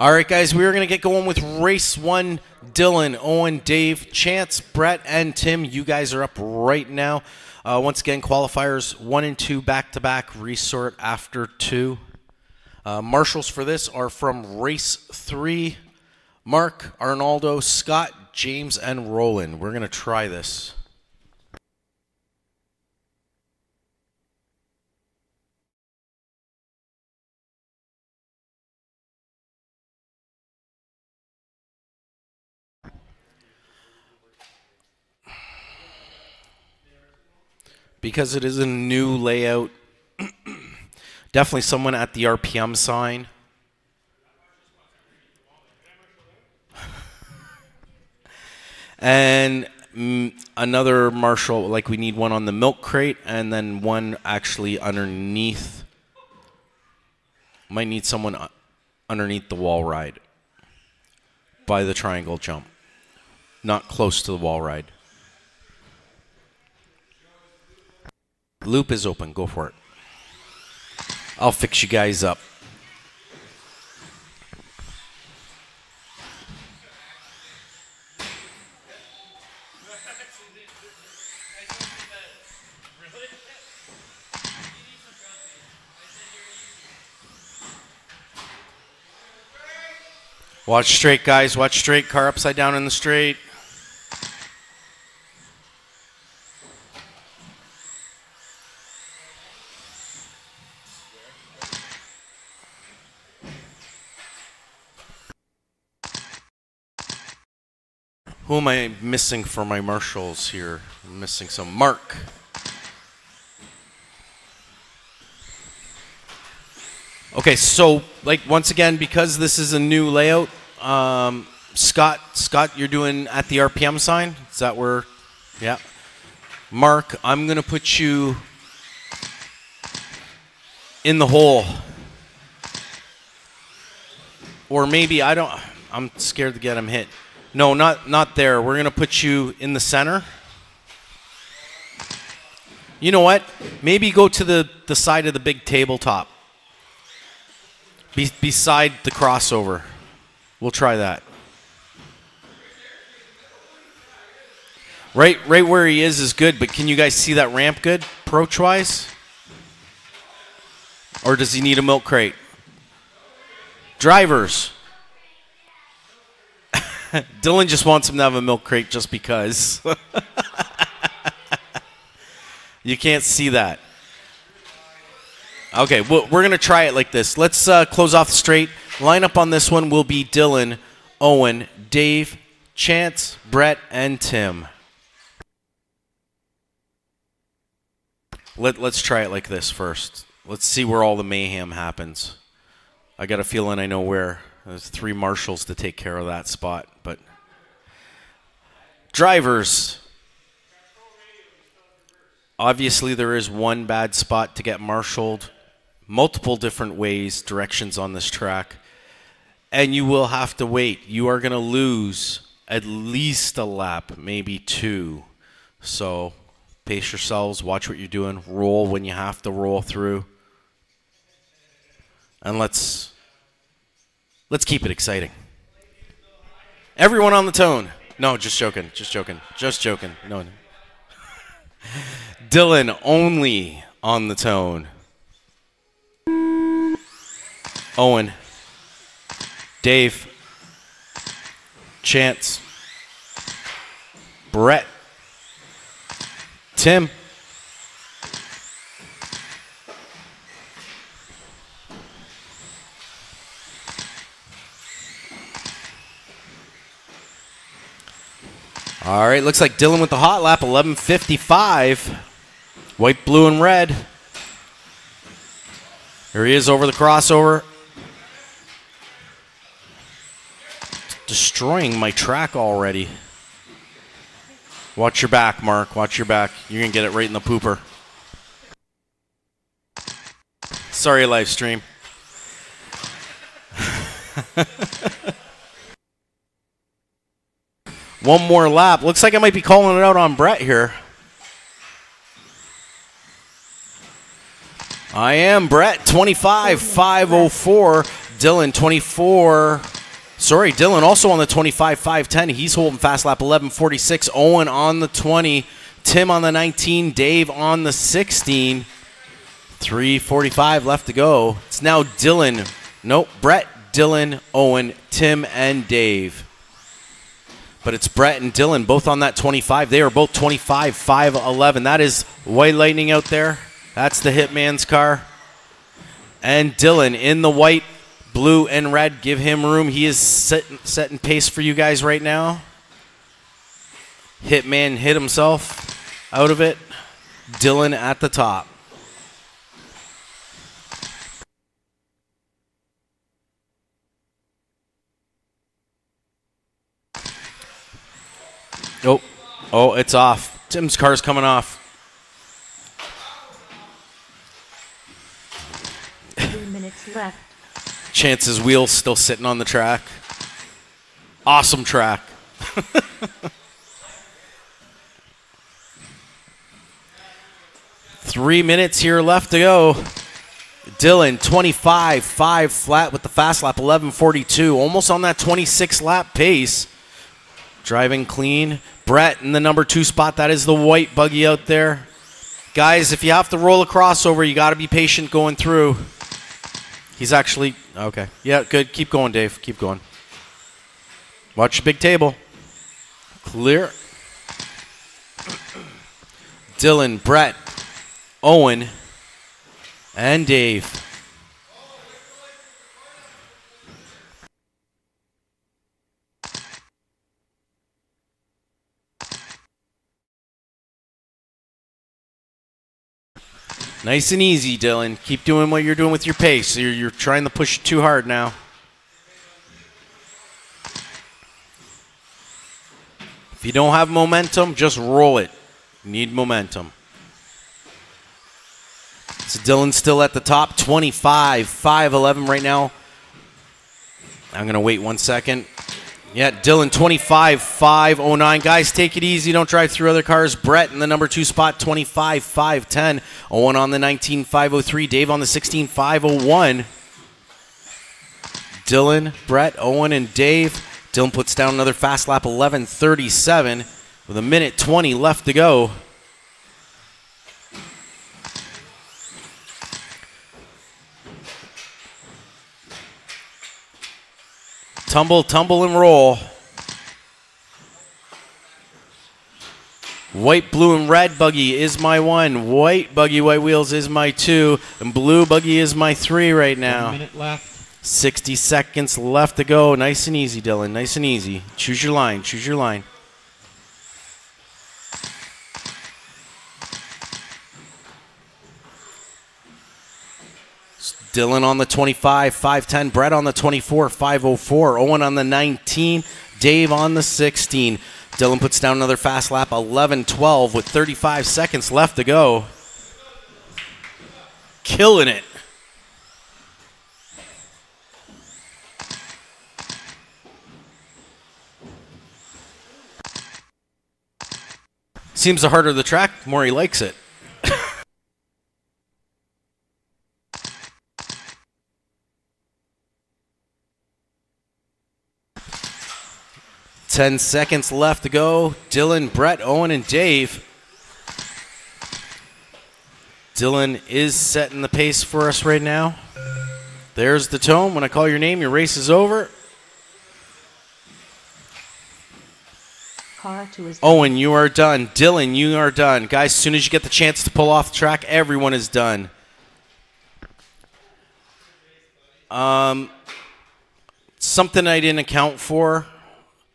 All right, guys, we're going to get going with race one. Dylan, Owen, Dave, Chance, Brett, and Tim, you guys are up right now. Once again, qualifiers 1 and 2 back-to-back, resort after 2. Marshals for this are from race 3. Mark, Arnaldo, Scott, James, and Roland. We're going to try this. Because it is a new layout, definitely someone at the RPM sign. And another marshal, like we need one on the milk crate and then one actually underneath. Might need someone underneath the wall ride by the triangle jump. Not close to the wall ride. Loop is open. Go for it. I'll fix you guys up. Watch straight, guys. Watch straight. Car upside down in the straight. Who am I missing for my marshals here? I'm missing some. Mark. Okay, so like once again, because this is a new layout, Scott, you're doing at the RPM sign. Is that where? Yeah. Mark, I'm gonna put you in the hole, or maybe I don't. I'm scared to get him hit. No, not there. We're going to put you in the center. You know what? Maybe go to the side of the big tabletop. Beside the crossover. We'll try that. Right where he is good, but can you guys see that ramp good, approach-wise? Or does he need a milk crate? Drivers. Dylan just wants him to have a milk crate just because. You can't see that. Okay, we're going to try it like this. Let's close off the straight. Line up on this one will be Dylan, Owen, Dave, Chance, Brett, and Tim. Let's try it like this first. Let's see where all the mayhem happens. I got a feeling I know where. There's 3 marshals to take care of that spot, but drivers. Obviously, there is one bad spot to get marshaled. Multiple different ways, directions on this track, and you will have to wait. You are going to lose at least a lap, maybe 2. So pace yourselves, watch what you're doing, roll when you have to roll through, and let's keep it exciting. Everyone on the tone. No, just joking. Just joking. Just joking. No. Dylan only on the tone. Owen. Dave. Chance. Brett. Tim. All right, looks like Dylan with the hot lap, 11:55. White, blue, and red. Here he is over the crossover. Destroying my track already. Watch your back, Mark. Watch your back. You're going to get it right in the pooper. Sorry, live stream. One more lap. Looks like I might be calling it out on Brett here. I am Brett, 25.504. Dylan, 24. Sorry, Dylan also on the 25, 5:10. He's holding fast lap 11:46. Owen on the 20. Tim on the 19. Dave on the 16. 3:45 left to go. It's now Dylan. Nope, Brett, Dylan, Owen, Tim, and Dave. But it's Brett and Dylan both on that 25. They are both 25, 5:11. That is White Lightning out there. That's the Hitman's car. And Dylan in the white, blue, and red. Give him room. He is setting pace for you guys right now. Hitman hit himself out of it. Dylan at the top. Oh, it's off. Tim's car's coming off. 3 minutes left. Chance's wheel's still sitting on the track. Awesome track. Three minutes here left to go. Dylan, 25, 5 flat with the fast lap, 11:42. Almost on that 26 lap pace. Driving clean. Brett in the number 2 spot. That is the white buggy out there. Guys, if you have to roll a crossover, you got to be patient going through. He's actually, okay. Yeah, good. Keep going, Dave. Keep going. Watch your big table. Clear. Dylan, Brett, Owen, and Dave. Nice and easy, Dylan. Keep doing what you're doing with your pace. You're trying to push it too hard now. If you don't have momentum, just roll it. You need momentum. So Dylan's still at the top, 25, 5:11 right now. I'm going to wait 1 second. Yeah, Dylan, 25, 5:09. Guys, take it easy. Don't drive through other cars. Brett in the number 2 spot, 25, 5:10. Owen on the 19, 5:03. Dave on the 16, 5:01. Dylan, Brett, Owen, and Dave. Dylan puts down another fast lap, 11:37, with a minute 20 left to go. Tumble, tumble, and roll. White, blue, and red buggy is my 1. White buggy, white wheels is my 2. And blue buggy is my 3 right now. 1 minute left. 60 seconds left to go. Nice and easy, Dylan. Nice and easy. Choose your line. Choose your line. Dylan on the 25, 5:10. Brett on the 24, 5:04. Owen on the 19. Dave on the 16. Dylan puts down another fast lap, 11:12, with 35 seconds left to go. Killing it. Seems the harder the track, the more he likes it. 10 seconds left to go. Dylan, Brett, Owen, and Dave. Dylan is setting the pace for us right now. There's the tone. When I call your name, your race is over. Car 2 is Owen, you are done. Dylan, you are done. Guys, as soon as you get the chance to pull off the track, everyone is done. Something I didn't account for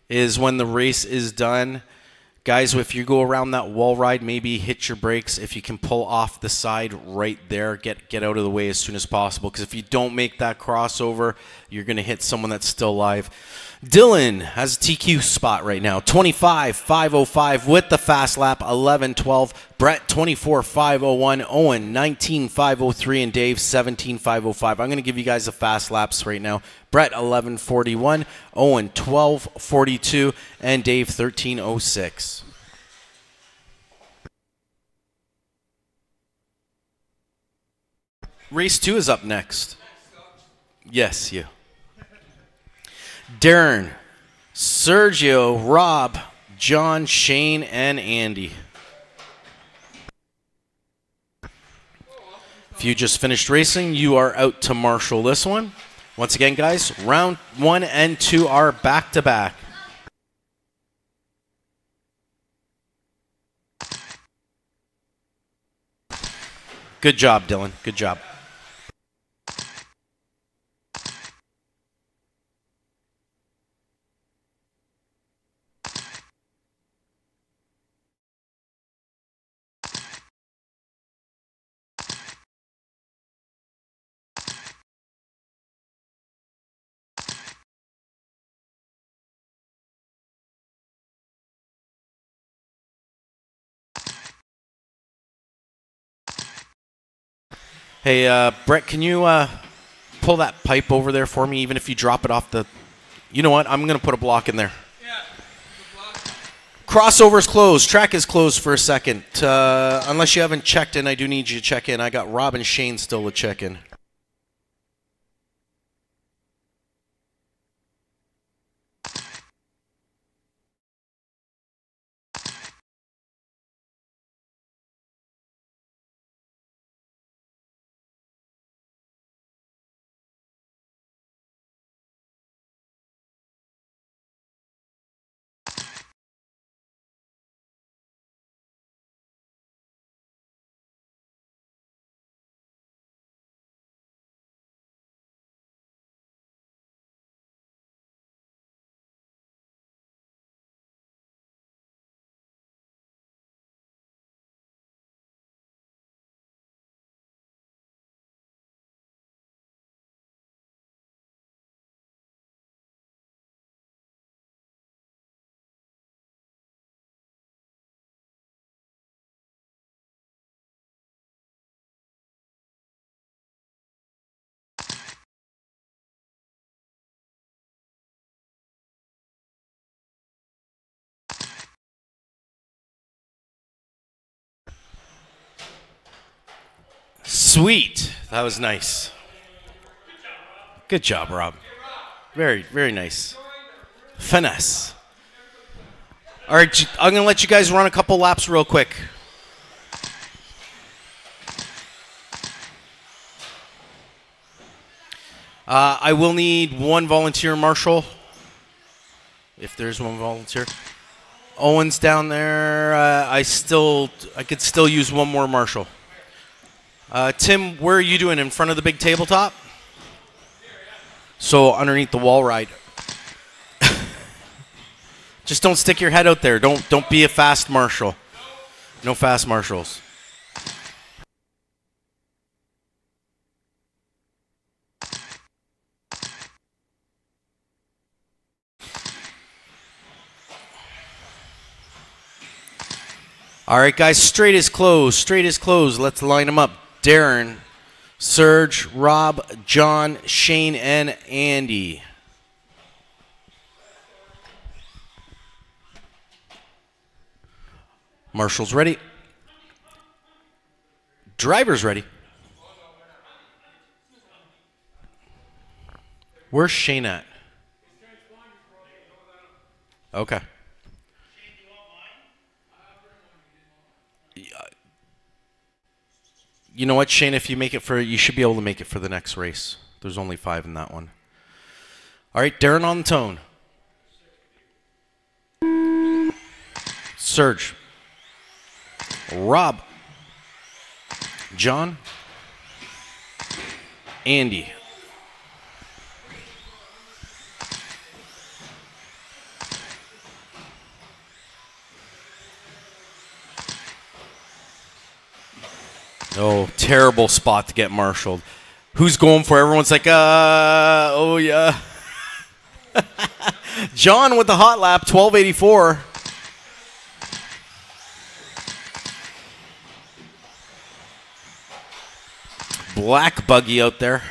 is when the race is done. Guys, if you go around that wall ride, maybe hit your brakes. If you can pull off the side right there, get out of the way as soon as possible. Because if you don't make that crossover, you're going to hit someone that's still alive. Dylan has a TQ spot right now. 25, 5:05 with the fast lap, 11:12. Brett, 24, 5:01. Owen, 19, 5:03. And Dave, 17, 5:05. I'm going to give you guys the fast laps right now. Brett, 11:41. Owen, 12:42. And Dave, 13:06. Race 2 is up next. Yes, you. Darren, Sergio, Rob, John, Shane, and Andy. If you just finished racing, you are out to marshal this one. Once again, guys, round 1 and 2 are back-to-back. Good job, Dylan. Good job. Hey, Brett, can you pull that pipe over there for me, even if you drop it off the... You know what? I'm going to put a block in there. Yeah. Crossover's closed. Track is closed for a second. Unless you haven't checked in, I do need you to check in. I got Rob and Shane still to check in. Sweet. That was nice. Good job, Rob. Very, very nice. Finesse. All right, I'm going to let you guys run a couple laps real quick. I will need one volunteer marshal, if there's one volunteer. Owen's down there. I could still use one more marshal. Tim, where are you doing? In front of the big tabletop? So underneath the wall ride. Just don't stick your head out there. Don't be a fast marshal. No fast marshals. All right, guys, straight is closed. Straight is closed. Let's line them up. Darren, Serge, Rob, John, Shane, and Andy. Marshall's ready. Driver's ready. Where's Shane at? Okay. You know what, Shane? If you make it you should be able to make it for the next race. There's only 5 in that one. All right, Darren on the tone. Serge. Rob. John. Andy. Oh, terrible spot to get marshaled. Who's going for it? Everyone's like, oh yeah. John with the hot lap, 1284. Black buggy out there.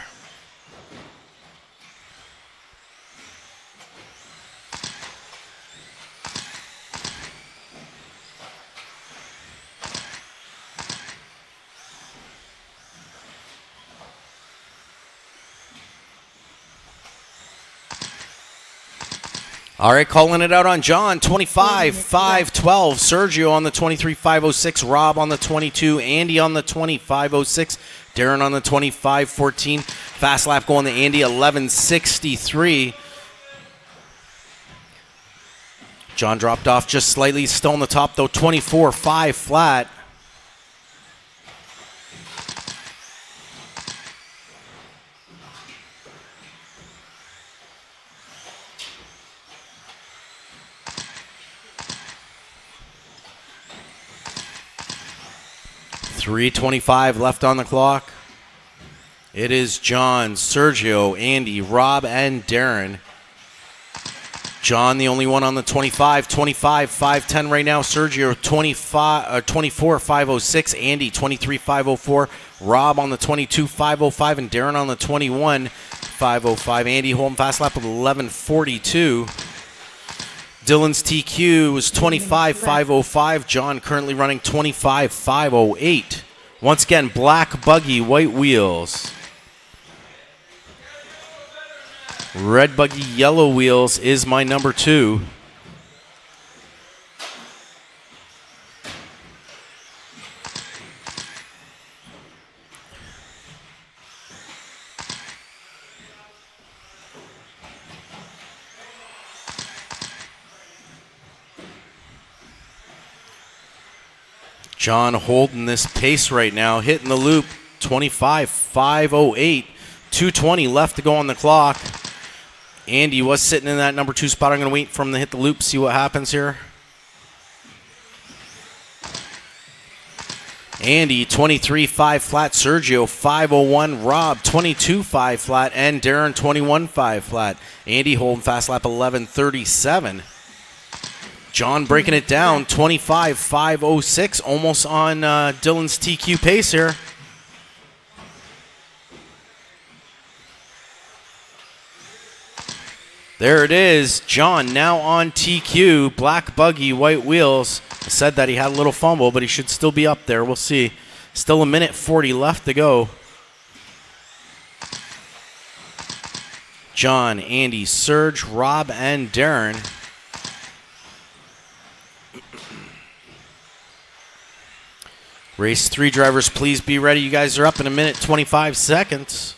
All right, calling it out on John, 25-5-12. Sergio on the 23-5-06. Rob on the 22. Andy on the 25-06. Darren on the 25-14. Fast lap going to Andy, 11-63. John dropped off just slightly. Still on the top, though, 24-5 flat. .325 left on the clock. It is John, Sergio, Andy, Rob, and Darren. John, the only one on the 25, 5-10 right now. Sergio, 24-5-06. Andy, 23-5-04. Rob on the 22-5-05. And Darren on the 21-5-05. Andy holding fast lap with 11-42. Dylan's TQ was 25-5-05. John currently running 25-5-08. Once again, black buggy, white wheels. Red buggy, yellow wheels is my number 2. John holding this pace right now, hitting the loop, 25-5-08, 2:20 left to go on the clock. Andy was sitting in that number 2 spot. I'm going to wait for him to hit the loop, see what happens here. Andy, 23-5 flat. Sergio, 5:01. Rob, 22-5 flat. And Darren, 21-5 flat. Andy holding fast lap, 11:37. John breaking it down, 25-5-06, almost on Dylan's TQ pace here. There it is. John now on TQ, black buggy, white wheels. I said that he had a little fumble, but he should still be up there. We'll see. Still a minute 40 left to go. John, Andy, Serge, Rob, and Darren. Race 3 drivers, please be ready. You guys are up in a minute 25 seconds.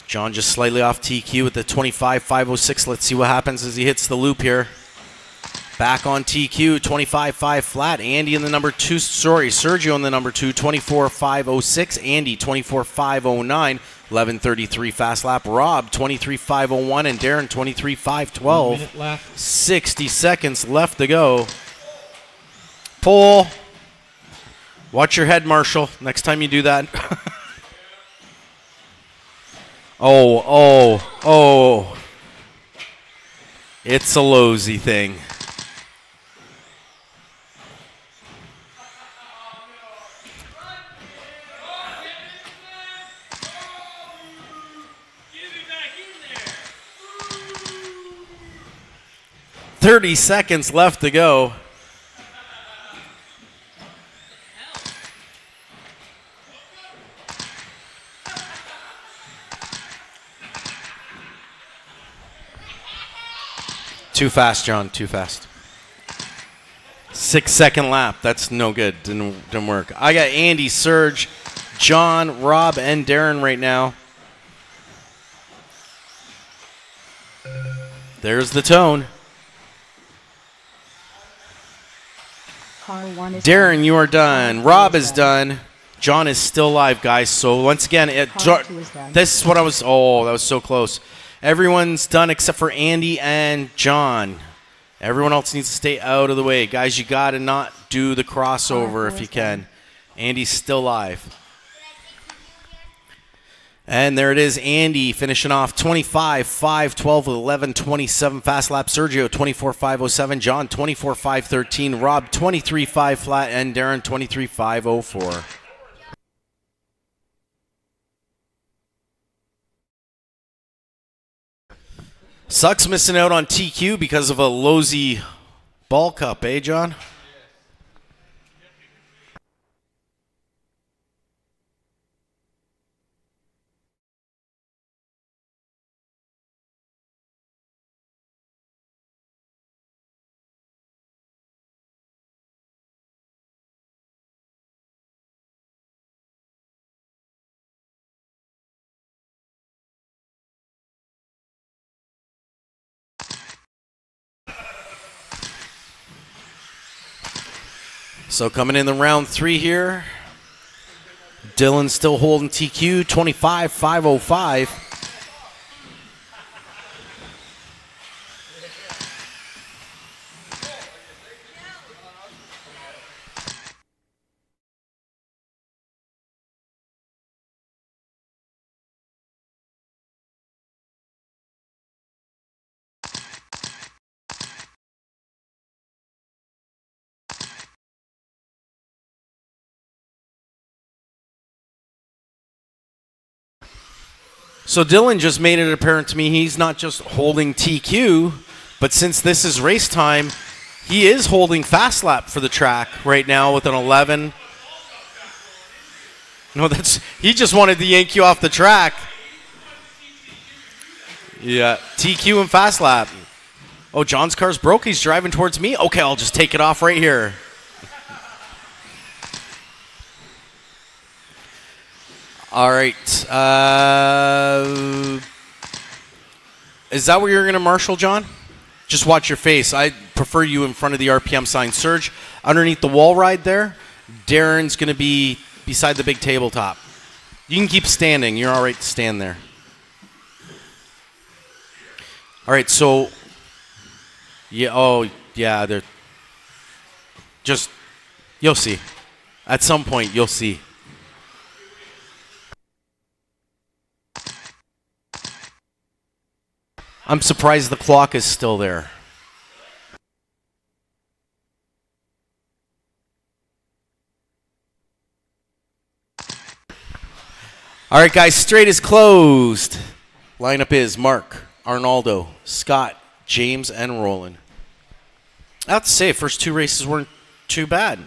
John just slightly off TQ with the 25-5-06. Let's see what happens as he hits the loop here. Back on TQ, 25-5 flat. Andy in the number 2, Sergio in the number 2, 24-5-06. Andy, 24-5-09. 11:33 fast lap. Rob, 23-5-01. And Darren, 23-5-12. 60 seconds left to go. Pull. Watch your head, Marshall, next time you do that. Oh. It's a Losey thing. .30 seconds left to go. Too fast, John, too fast. 6-second lap, that's no good, didn't work. I got Andy, Serge, John, Rob, and Darren right now. There's the tone. Darren, you are done. Rob is done. John is still alive, guys. So once again, this is what I was. Oh, that was so close. Everyone's done except for Andy and John. Everyone else needs to stay out of the way, guys. You got to not do the crossover if you can. Andy's still alive. And there it is, Andy finishing off 25-5-12 with 11:27 fast lap. Sergio 24-5-07. John 24-5-13. Rob 23-5 flat. And Darren 23-5-04. Sucks missing out on TQ because of a Losey ball cup, eh, John? So coming in the round 3 here, Dylan still holding TQ, 25-505. So Dylan just made it apparent to me he's not just holding TQ, but since this is race time, he is holding fast lap for the track right now with an 11. No, he just wanted to yank you off the track. Yeah, TQ and fast lap. Oh, John's car's broke. He's driving towards me. Okay, I'll just take it off right here. All right. Is that where you're going to marshal, John? Just watch your face. I prefer you in front of the RPM sign. Serge, underneath the wall ride there. Darren's going to be beside the big tabletop. You can keep standing. You're all right to stand there. All right, so... Yeah, oh, yeah, they're... Just... You'll see. At some point, you'll see. I'm surprised the clock is still there. All right, guys, straight is closed. Lineup is Mark, Arnaldo, Scott, James, and Roland. I have to say, first 2 races weren't too bad.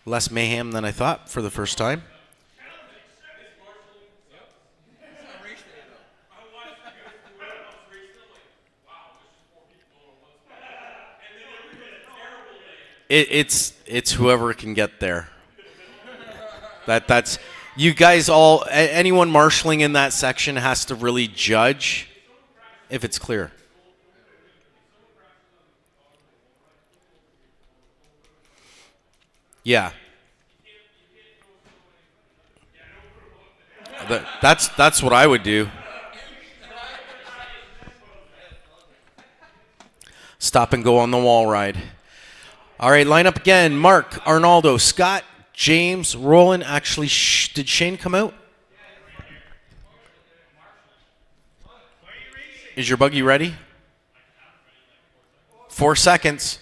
Less mayhem than I thought for the first time. It's whoever can get there. That's you guys all. Anyone marshalling in that section has to really judge if it's clear. Yeah. That's what I would do. Stop and go on the wall ride. All right, line up again. Mark, Arnaldo, Scott, James, Roland. Actually, did Shane come out? Is your buggy ready? 4 seconds.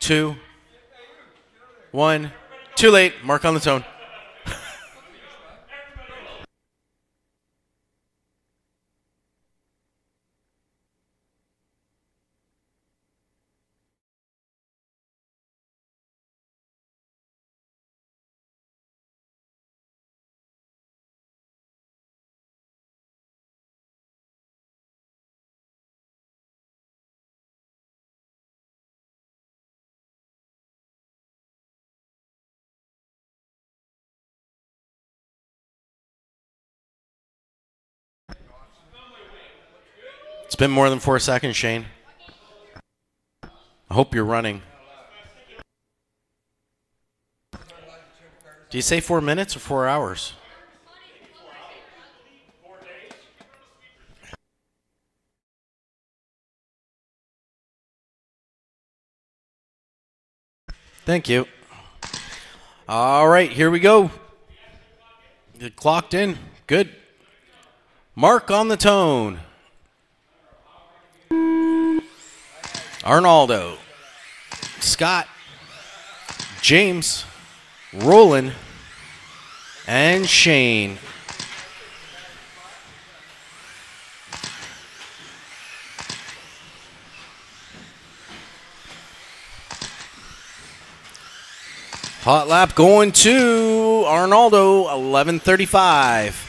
2, 1. Too late. Mark on the tone. It's been more than 4 seconds, Shane. I hope you're running. Do you say 4 minutes or 4 hours? Thank you. All right, here we go. Get clocked in. Good. Mark on the tone. Arnaldo, Scott, James, Roland, and Shane. Hot lap going to Arnaldo, 11:35.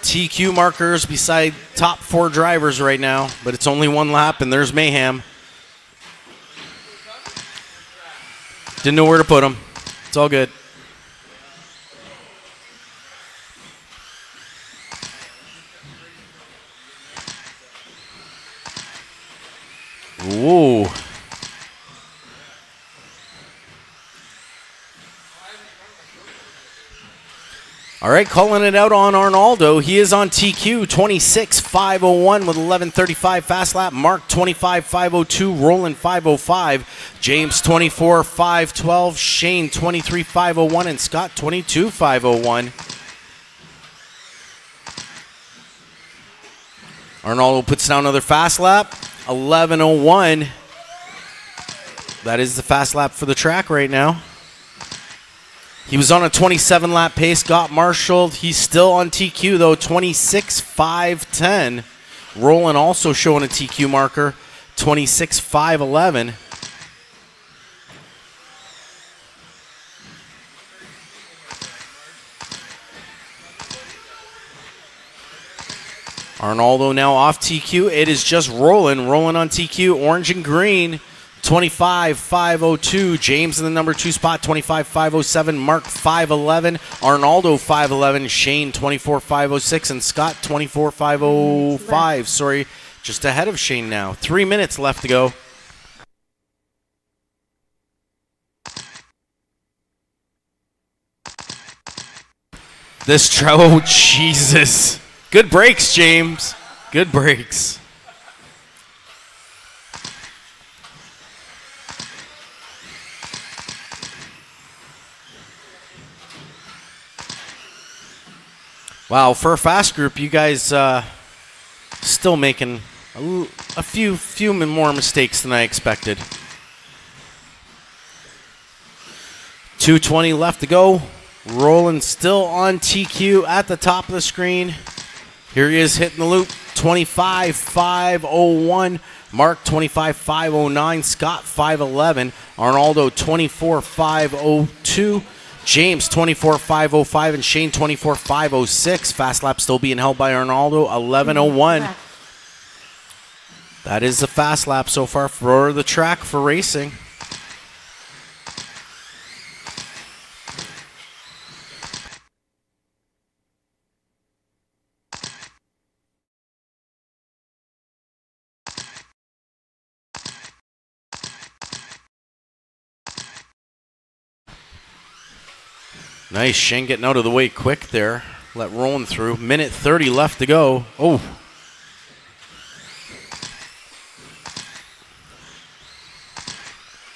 TQ markers beside top 4 drivers right now, but it's only 1 lap, and there's mayhem. Didn't know where to put them. It's all good. Ooh. All right, calling it out on Arnaldo. He is on TQ, 26.501 with 11.35 fast lap. Mark, 25.502. Roland, 5.05. James, 24.512. Shane, 23.501. And Scott, 22.501. Arnaldo puts down another fast lap, 11.01. That is the fast lap for the track right now. He was on a 27-lap pace, got marshaled. He's still on TQ, though, 26.510. Roland also showing a TQ marker, 26.511. Arnaldo now off TQ. It is just Roland. Roland on TQ, orange and green. 25.502. James in the number 2 spot, 25.507. Mark 5.11. Arnaldo 5.11. Shane 24.506. And Scott 24.505. Sorry, just ahead of Shane now. 3 minutes left to go. This oh, Jesus. Good brakes, James. Good brakes. Wow, for a fast group, you guys still making a few more mistakes than I expected. 2:20 left to go. Roland still on TQ at the top of the screen. Here he is hitting the loop. 25.501. Mark 25.509. Scott 5.11. Arnaldo 24.502. James 24.505 and Shane 24.506. Fast lap still being held by Arnaldo, 11.01. That is the fast lap so far for the track for racing. Nice, Shane getting out of the way quick there. Let Roland through. Minute 30 left to go. Oh.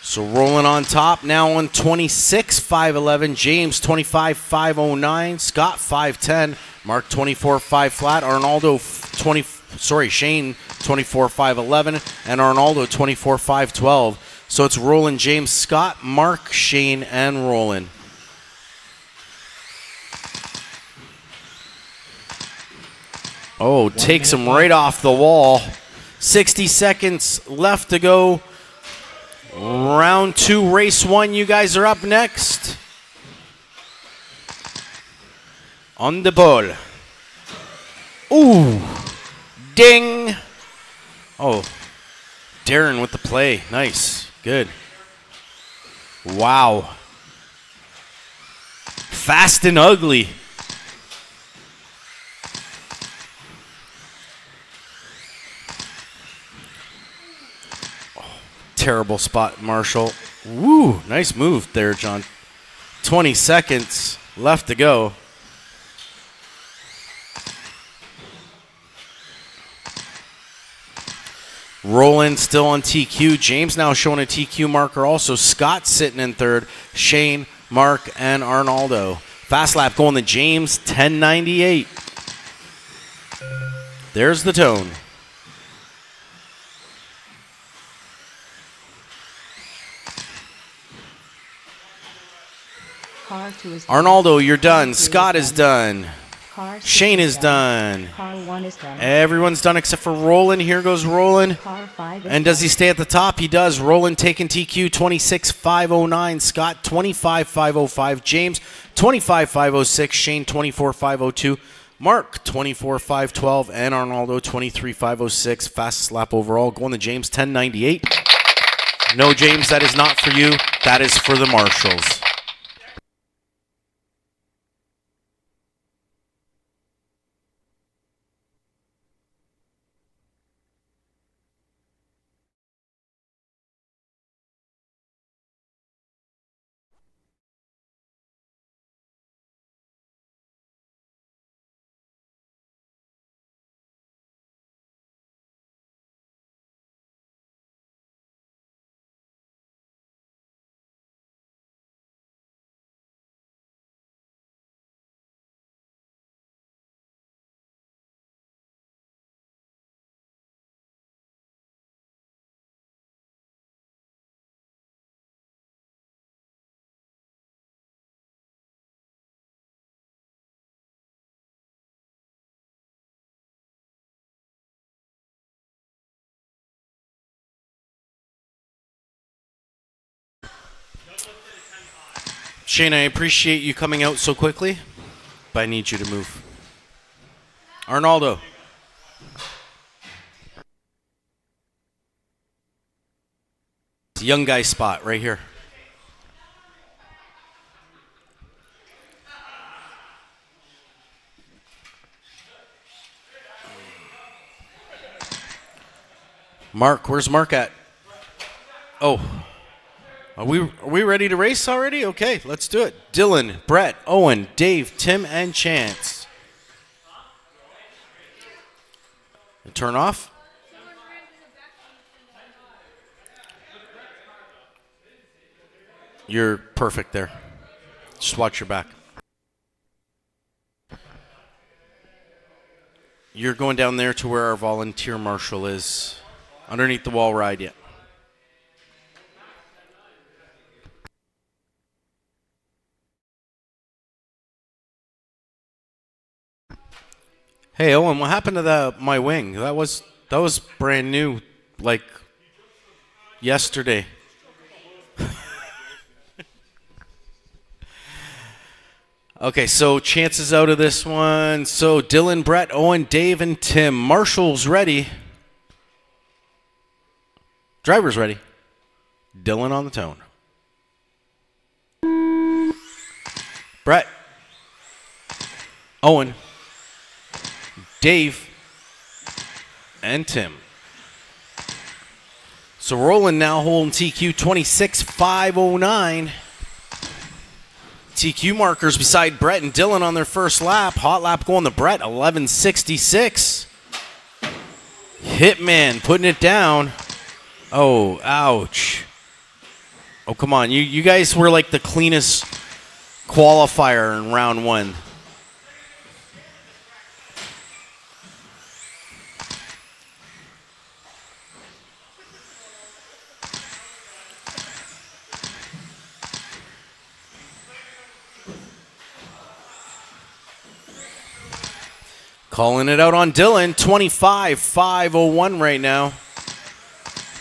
So Roland on top now on 26.511. James 25.509. Scott 5.10. Mark 24.5 flat. Arnaldo Shane 24.511 and Arnaldo 24.512. So it's Roland, James, Scott, Mark, Shane, and Roland. Oh, takes him right off the wall. 60 seconds left to go. Round 2, race 1. You guys are up next. On the ball. Ooh. Ding. Oh. Darren with the play. Nice. Good. Wow. Fast and ugly. Terrible spot, Marshall. Woo, nice move there, John. 20 seconds left to go. Roland still on TQ. James now showing a TQ marker also. Scott sitting in third. Shane, Mark, and Arnaldo. Fast lap going to James, 10.98. There's the tone. Arnaldo, you're done. Scott is done. Shane is done. Everyone's done except for Roland. Here goes Roland. And does he stay at the top? He does. Roland taking TQ 26.509. Scott 25.505. James 25.506. Shane 24.502. Mark 24.512. And Arnaldo 23.506. Fastest lap overall. Going to James 10.98. No, James, that is not for you. That is for the marshals. Shane, I appreciate you coming out so quickly, but I need you to move. Arnaldo. Young guy spot right here. Mark, where's Mark at? Oh. Are we ready to race already? Okay, let's do it. Dylan, Brett, Owen, Dave, Tim, and Chance. And turn off. You're perfect there. Just watch your back. You're going down there to where our volunteer marshal is. Underneath the wall ride yet. Hey Owen, what happened to my wing? That was brand new, like yesterday. Okay, so chances out of this one. So Dylan, Brett, Owen, Dave, and Tim. Marshall's ready. Driver's ready. Dylan on the tone. Brett. Owen. Dave. And Tim. So Roland now holding TQ 26.509. TQ markers beside Brett and Dylan on their first lap. Hot lap going to Brett, 11.66. Hitman putting it down. Oh, ouch. Oh, come on. You guys were like the cleanest qualifier in round one. Calling it out on Dylan, 25.501 right now.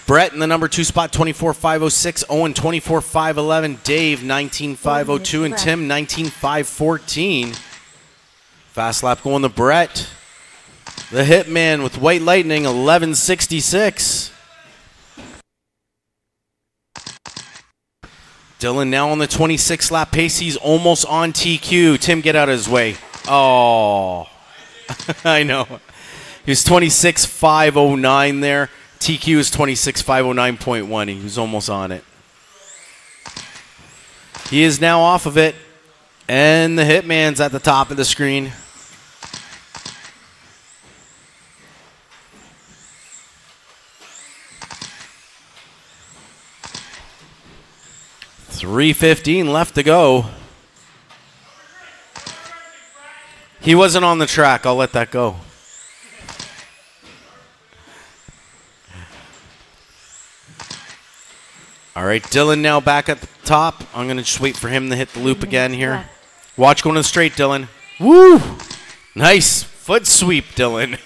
Brett in the number 2 spot, 24.506. Owen, 24.511. Dave, 19.502. And Tim, 19.514. Fast lap going to Brett. The Hitman with White Lightning, 11.66. Dylan now on the 26 lap pace. He's almost on TQ. Tim, get out of his way. Oh, I know. He was 26.509 there. TQ is 26.509.1. He was almost on it. He is now off of it. And the Hitman's at the top of the screen. .315 left to go. He wasn't on the track. I'll let that go. All right, Dylan now back at the top. I'm going to just wait for him to hit the loop again here. Watch going to the straight, Dylan. Woo! Nice foot sweep, Dylan.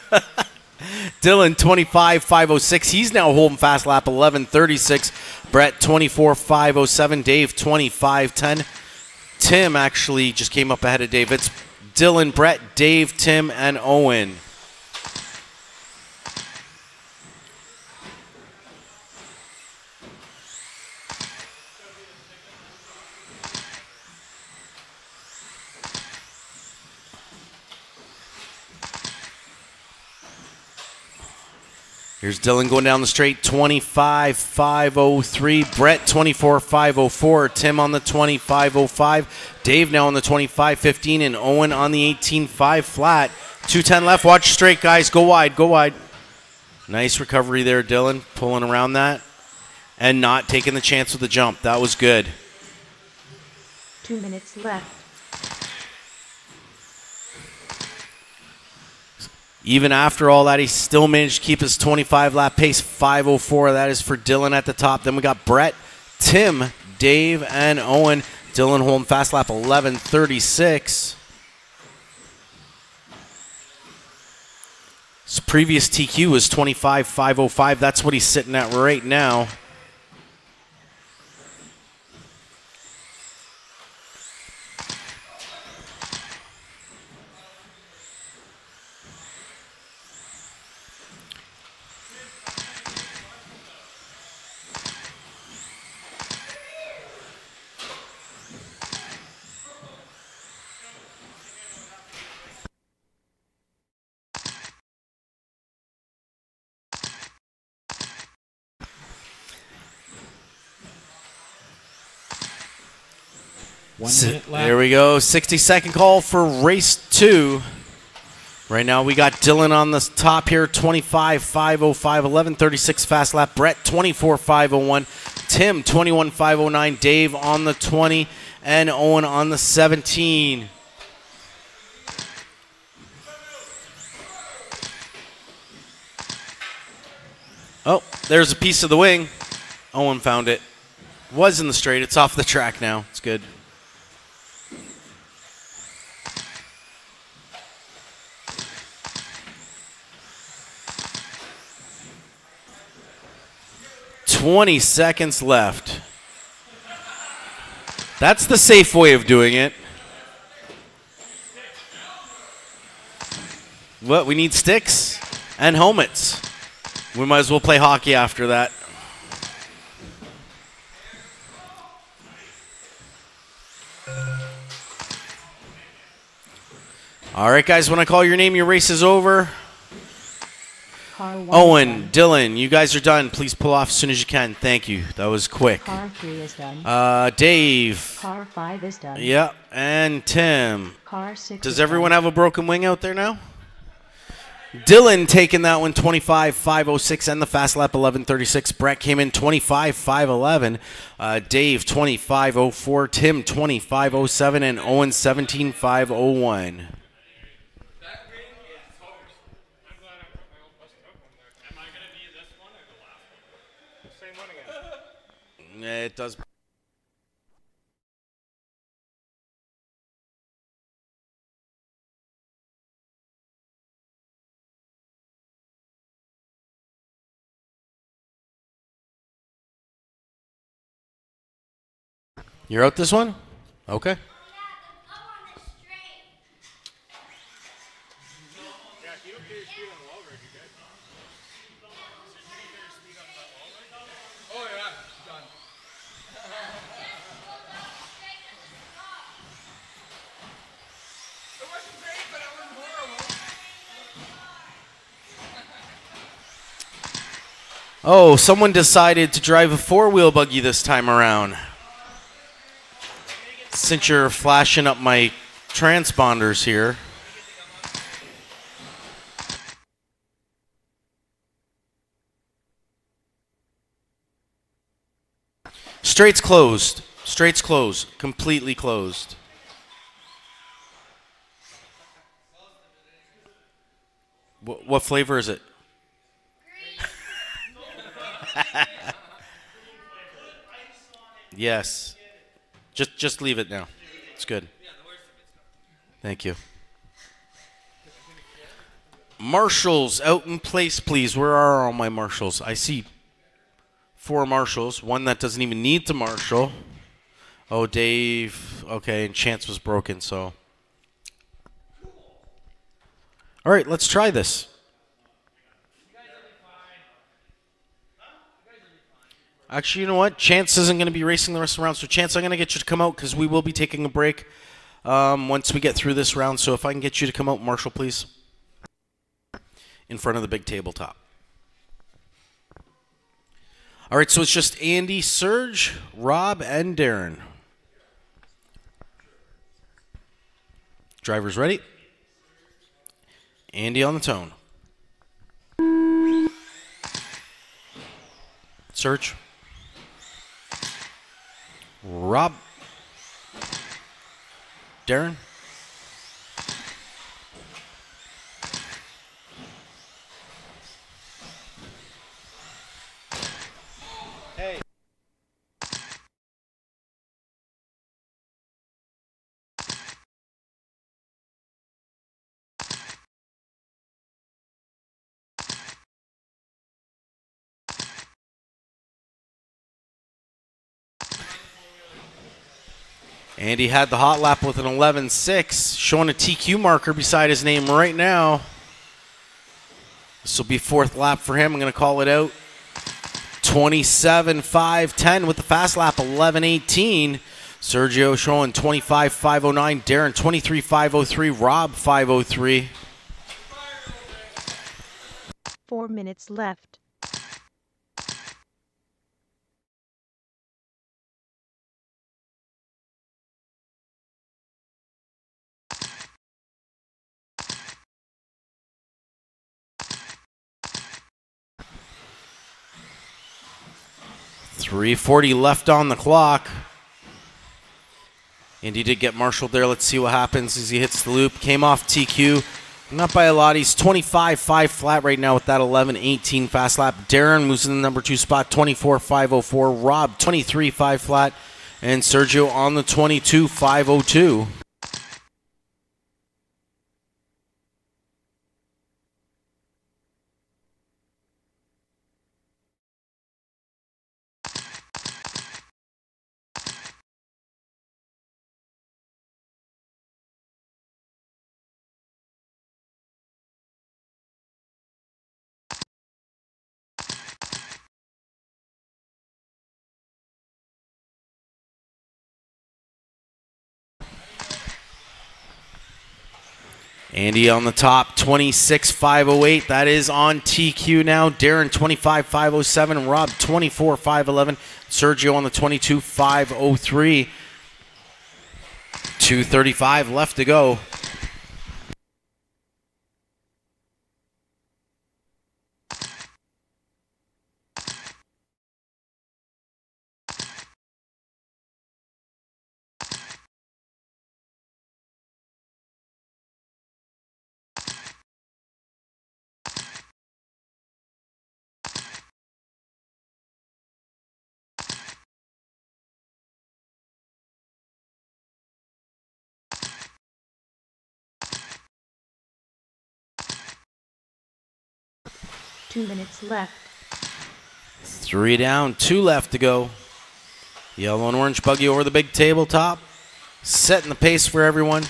Dylan, 25.506. He's now holding fast lap, 11.36. Brett, 24.507. Dave, 25.10. Tim actually just came up ahead of Dave. It's Dylan, Brett, Dave, Tim, and Owen. Here's Dylan going down the straight, 25.503. Brett, 24.504. Tim on the 25.05. Dave now on the 25.15. And Owen on the 18.5 flat. 2:10 left. Watch straight, guys. Go wide. Go wide. Nice recovery there, Dylan. Pulling around that. And not taking the chance with the jump. That was good. 2 minutes left. Even after all that, he still managed to keep his 25-lap pace, 5:04. That is for Dylan at the top. Then we got Brett, Tim, Dave, and Owen. Dylan holding fast lap, 11.36. His previous TQ was 25.505. That's what he's sitting at right now. 1 minute left. There we go. 60-second call for race 2. Right now we got Dylan on the top here, 25.505, 11:36 fast lap. Brett, 24.501. Tim, 21.509. Dave on the 20. And Owen on the 17. Oh, there's a piece of the wing. Owen found it. Was in the straight. It's off the track now. It's good. "20 seconds left." That's the safe way of doing it. What? We need sticks and helmets. We might as well play hockey after that. All right, guys, when I call your name, your race is over. Owen, Dylan, you guys are done. Please pull off as soon as you can. Thank you. That was quick. Car 3 is done. Dave. Car 5 is done. Yeah, and Tim. Car 6 Does is everyone done. have a broken wing out there now? Dylan taking that one, 25.506, and the fast lap, 11:36. Brett came in 25.511. Dave, 25.04. Tim, 25.07. And Owen, 17.501. It does. You're out this one? Okay. Oh, someone decided to drive a four-wheel buggy this time around. Since you're flashing up my transponders here. Straight's closed. Straight's closed. Completely closed. What flavor is it? Yes. Just leave it now. It's good. Thank you. Marshals out in place, please. Where are all my marshals? I see 4 marshals. One that doesn't even need to marshal. Oh, Dave. Okay, and Chance was broken, so. All right, let's try this. Actually, you know what? Chance isn't going to be racing the rest of the round. So, Chance, I'm going to get you to come out because we will be taking a break once we get through this round. So, if I can get you to come out, Marshall, please. In front of the big tabletop. All right, so it's just Andy, Serge, Rob, and Darren. Drivers ready? Andy on the tone. Serge. Rob. Darren. Hey. Andy had the hot lap with an 11.6, showing a TQ marker beside his name right now. This will be 4th lap for him. I'm going to call it out. 27.510 with the fast lap, 11.18. Sergio showing 25.509. Darren, 23.503. Rob, 503. 4 minutes left. 3:40 left on the clock. And he did get marshaled there. Let's see what happens as he hits the loop. Came off TQ. Not by a lot. He's 25-5 flat right now with that 11-18 fast lap. Darren moves in the number 2 spot, 24-504. Rob, 23-5 flat. And Sergio on the 22-502. Andy on the top, 26-508. That is on TQ now. Darren, 25-507. Rob, 24-511. Sergio on the 22-503. 2:35 left to go. Two minutes left. 3 down, 2 left to go. Yellow and orange buggy over the big tabletop. Setting the pace for everyone.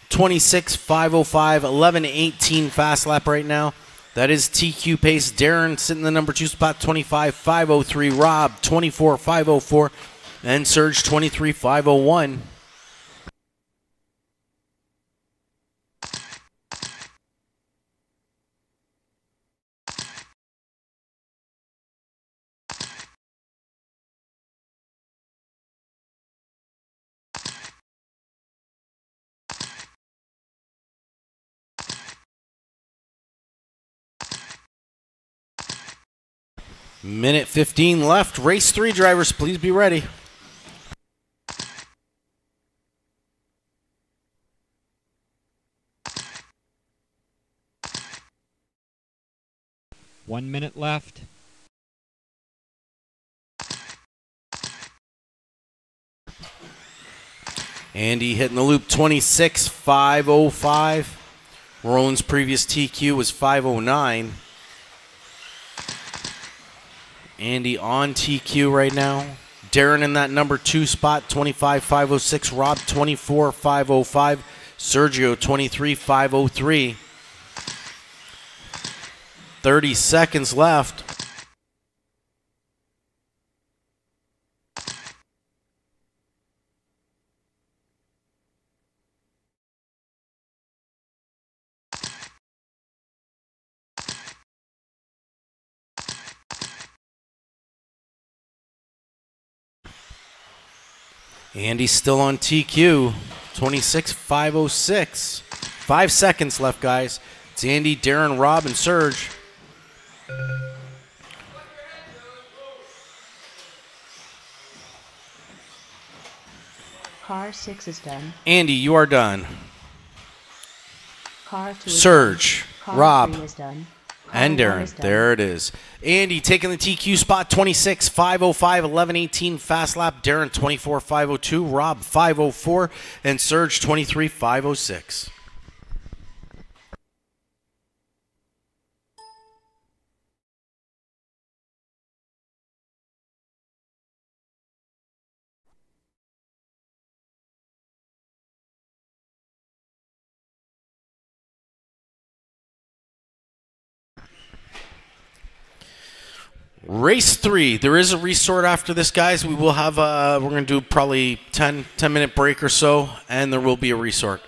26-505, 11-18 fast lap right now. That is TQ pace. Darren sitting in the number 2 spot, 25-503. Rob, 24-504. And Serge, 23-501. Minute 15 left. Race 3 drivers, please be ready. One minute left. Andy hitting the loop, 26-505. Roland's previous TQ was 509. Andy on TQ right now. Darren in that number 2 spot, 25-506. Rob, 24-505. Sergio, 23-503. 30 seconds left. Andy's still on TQ, 26-506. 5 seconds left, guys. It's Andy, Darren, Rob, and Serge. Car 6 is done. Andy, you are done. Car 2 is Serge, done. Car Rob, 3 is done. Car and 1 Darren. is done. There it is. Andy taking the TQ spot, 26-505, 11-18 fast lap. Darren, 24-502. Rob, 504. And Serge, 23-506. Race 3. There is a resort after this, guys. We will have we're going to do probably 10-minute break or so, and there will be a resort.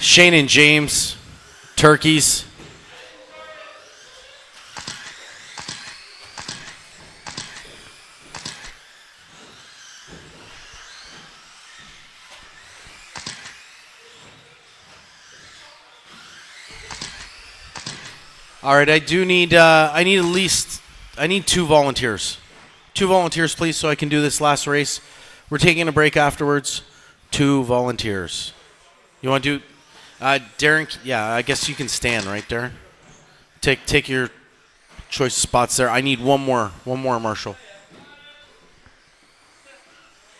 Shane and James, turkeys. All right, I need at least 2 volunteers. 2 volunteers, please, so I can do this last race. We're taking a break afterwards. 2 volunteers. You want to do, Darren? Yeah, I guess you can stand, right, Darren? Take your choice spots there. I need one more, Marshall.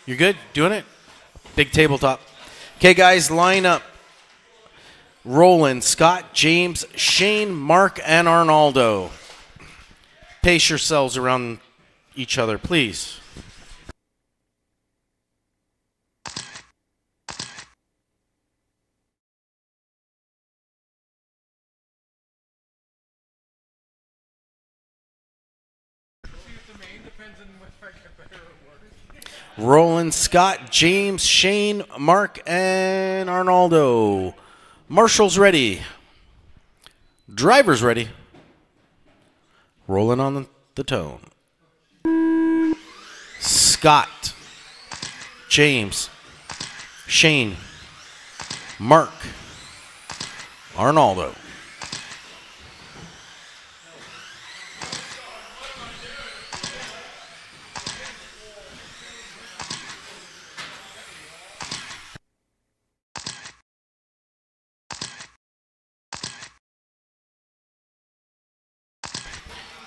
You're good? Doing it? Big tabletop. Okay, guys, line up. Roland, Scott, James, Shane, Mark, and Arnaldo. Pace yourselves around each other, please. Roland, Scott, James, Shane, Mark, and Arnaldo. Marshall's ready. Driver's ready. Rolling on the tone. Scott, James, Shane, Mark, Arnaldo.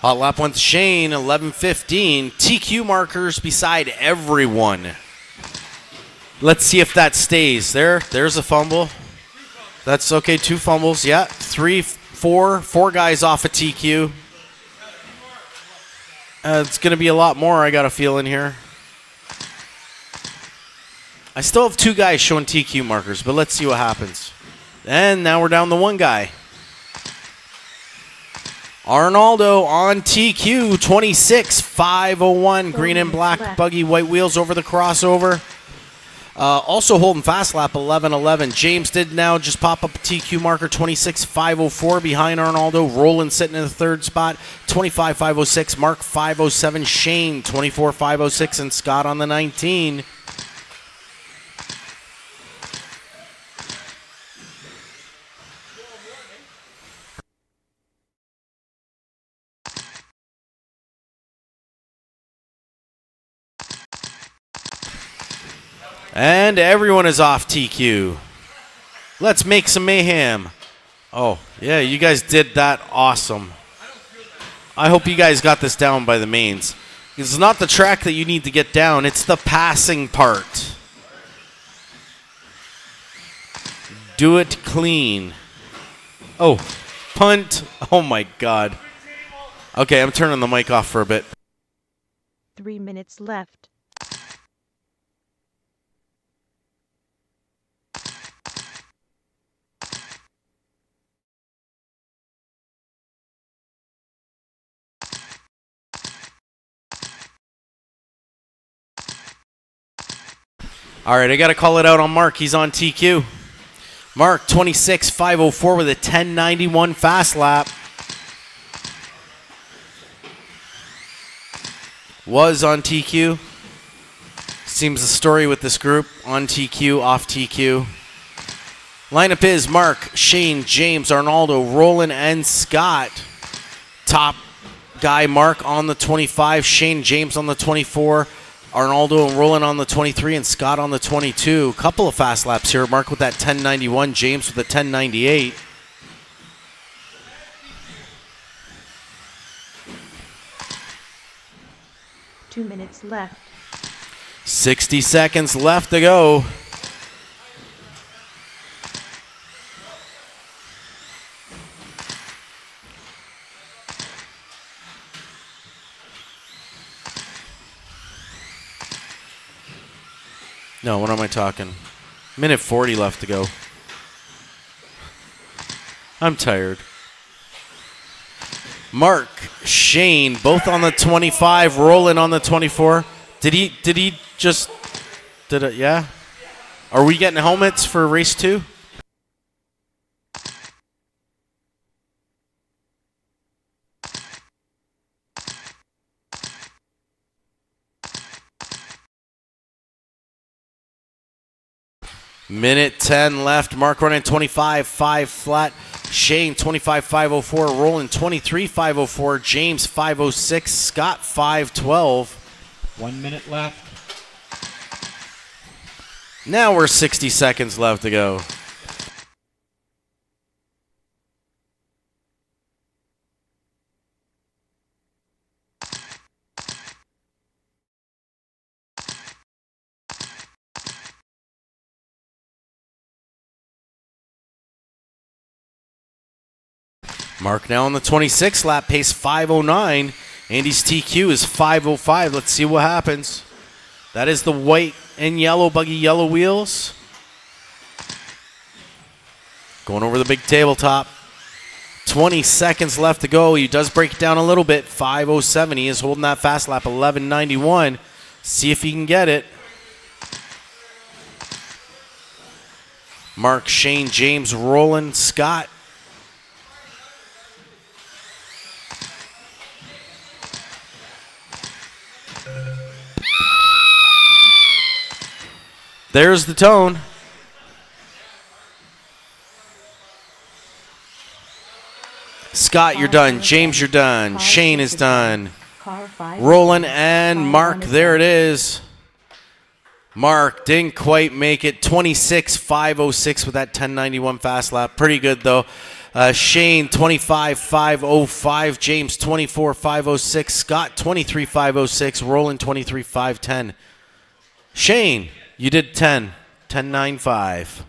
Hot lap went to Shane, 11:15. TQ markers beside everyone. Let's see if that stays. There's a fumble. That's okay, 2 fumbles. Yeah, 3, 4 guys off a TQ. It's going to be a lot more, I got a feeling here. I still have 2 guys showing TQ markers, but let's see what happens. And now we're down to 1 guy. Arnaldo on TQ, 26.501, green and black buggy, white wheels over the crossover. Also holding fast lap, 11:11. James did now just pop up a TQ marker, 26.504 behind Arnaldo. Roland sitting in the 3rd spot, 25.506. Mark 507. Shane 24.506, and Scott on the 19. And everyone is off TQ. Let's make some mayhem. Oh, yeah, you guys did that awesome. I hope you guys got this down by the mains. It's not the track that you need to get down. It's the passing part. Do it clean. Oh, punt. Oh, my God. Okay, I'm turning the mic off for a bit. 3 minutes left. All right, I got to call it out on Mark. He's on TQ. Mark, 26.504 with a 10.91 fast lap. Was on TQ. Seems the story with this group. On TQ, off TQ. Lineup is Mark, Shane, James, Arnaldo, Roland, and Scott. Top guy, Mark on the 25. Shane, James on the 24. Arnaldo and Roland on the 23 and Scott on the 22. Couple of fast laps here. Mark with that 10.91. James with a 10.98. Two minutes left. 60 seconds left to go. No, what am I talking? Minute 40 left to go. I'm tired. Mark, Shane, both on the 25. Roland on the 24. Did it? Yeah? Are we getting helmets for race 2? Minute 10 left. Mark running 25.5 flat. Shane 25.504. Rolling 23.504. James 5.06. Scott 5.12. 1 minute left. Now we're 60 seconds left to go. Mark now on the 26th lap, pace 5.09. Andy's TQ is 5.05. Let's see what happens. That is the white and yellow buggy yellow wheels. Going over the big tabletop. 20 seconds left to go. He does break it down a little bit. 5.07. He is holding that fast lap. 11.91. See if he can get it. Mark, Shane, James, Roland, Scott. There's the tone. Scott, you're done. James, you're done. Shane is done. Roland and Mark, there it is. Mark didn't quite make it. 26.506 with that 10.91 fast lap. Pretty good, though. Shane, 25.505. James, 24.506. Scott, 23.506. Roland, 23.510. Shane, you did 10. 10.95.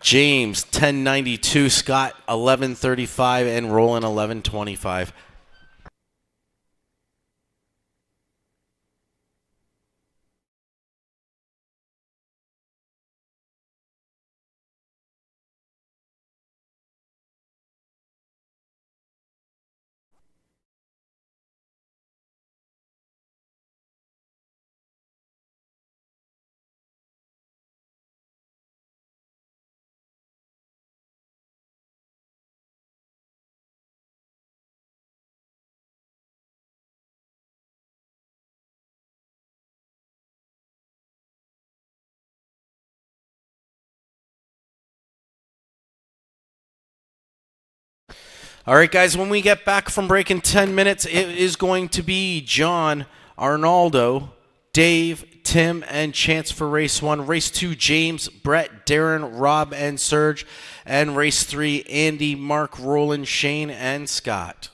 James, 10.92. Scott, 11.35. And Roland, 11.25. All right, guys, when we get back from break in 10 minutes, it is going to be John, Arnaldo, Dave, Tim, and Chance for race 1. Race 2, James, Brett, Darren, Rob, and Serge. And race 3, Andy, Mark, Roland, Shane, and Scott.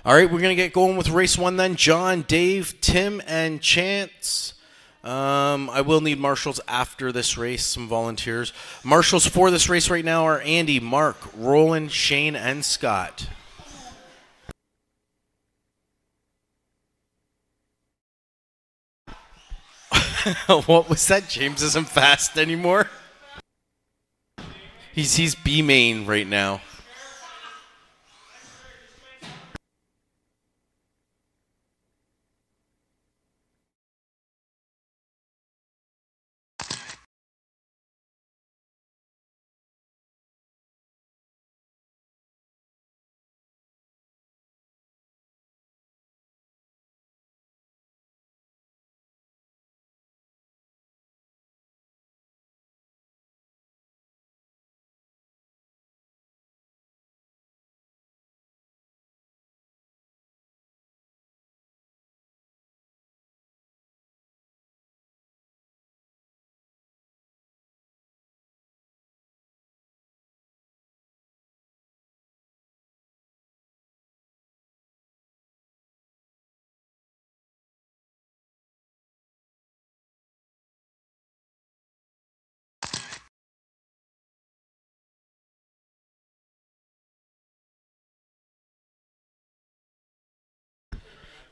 All right, we're going to get going with race 1 then. John, Dave, Tim, and Chance. I will need marshals after this race, some volunteers. Marshals for this race right now are Andy, Mark, Roland, Shane, and Scott. What was that? James isn't fast anymore? He's B main right now.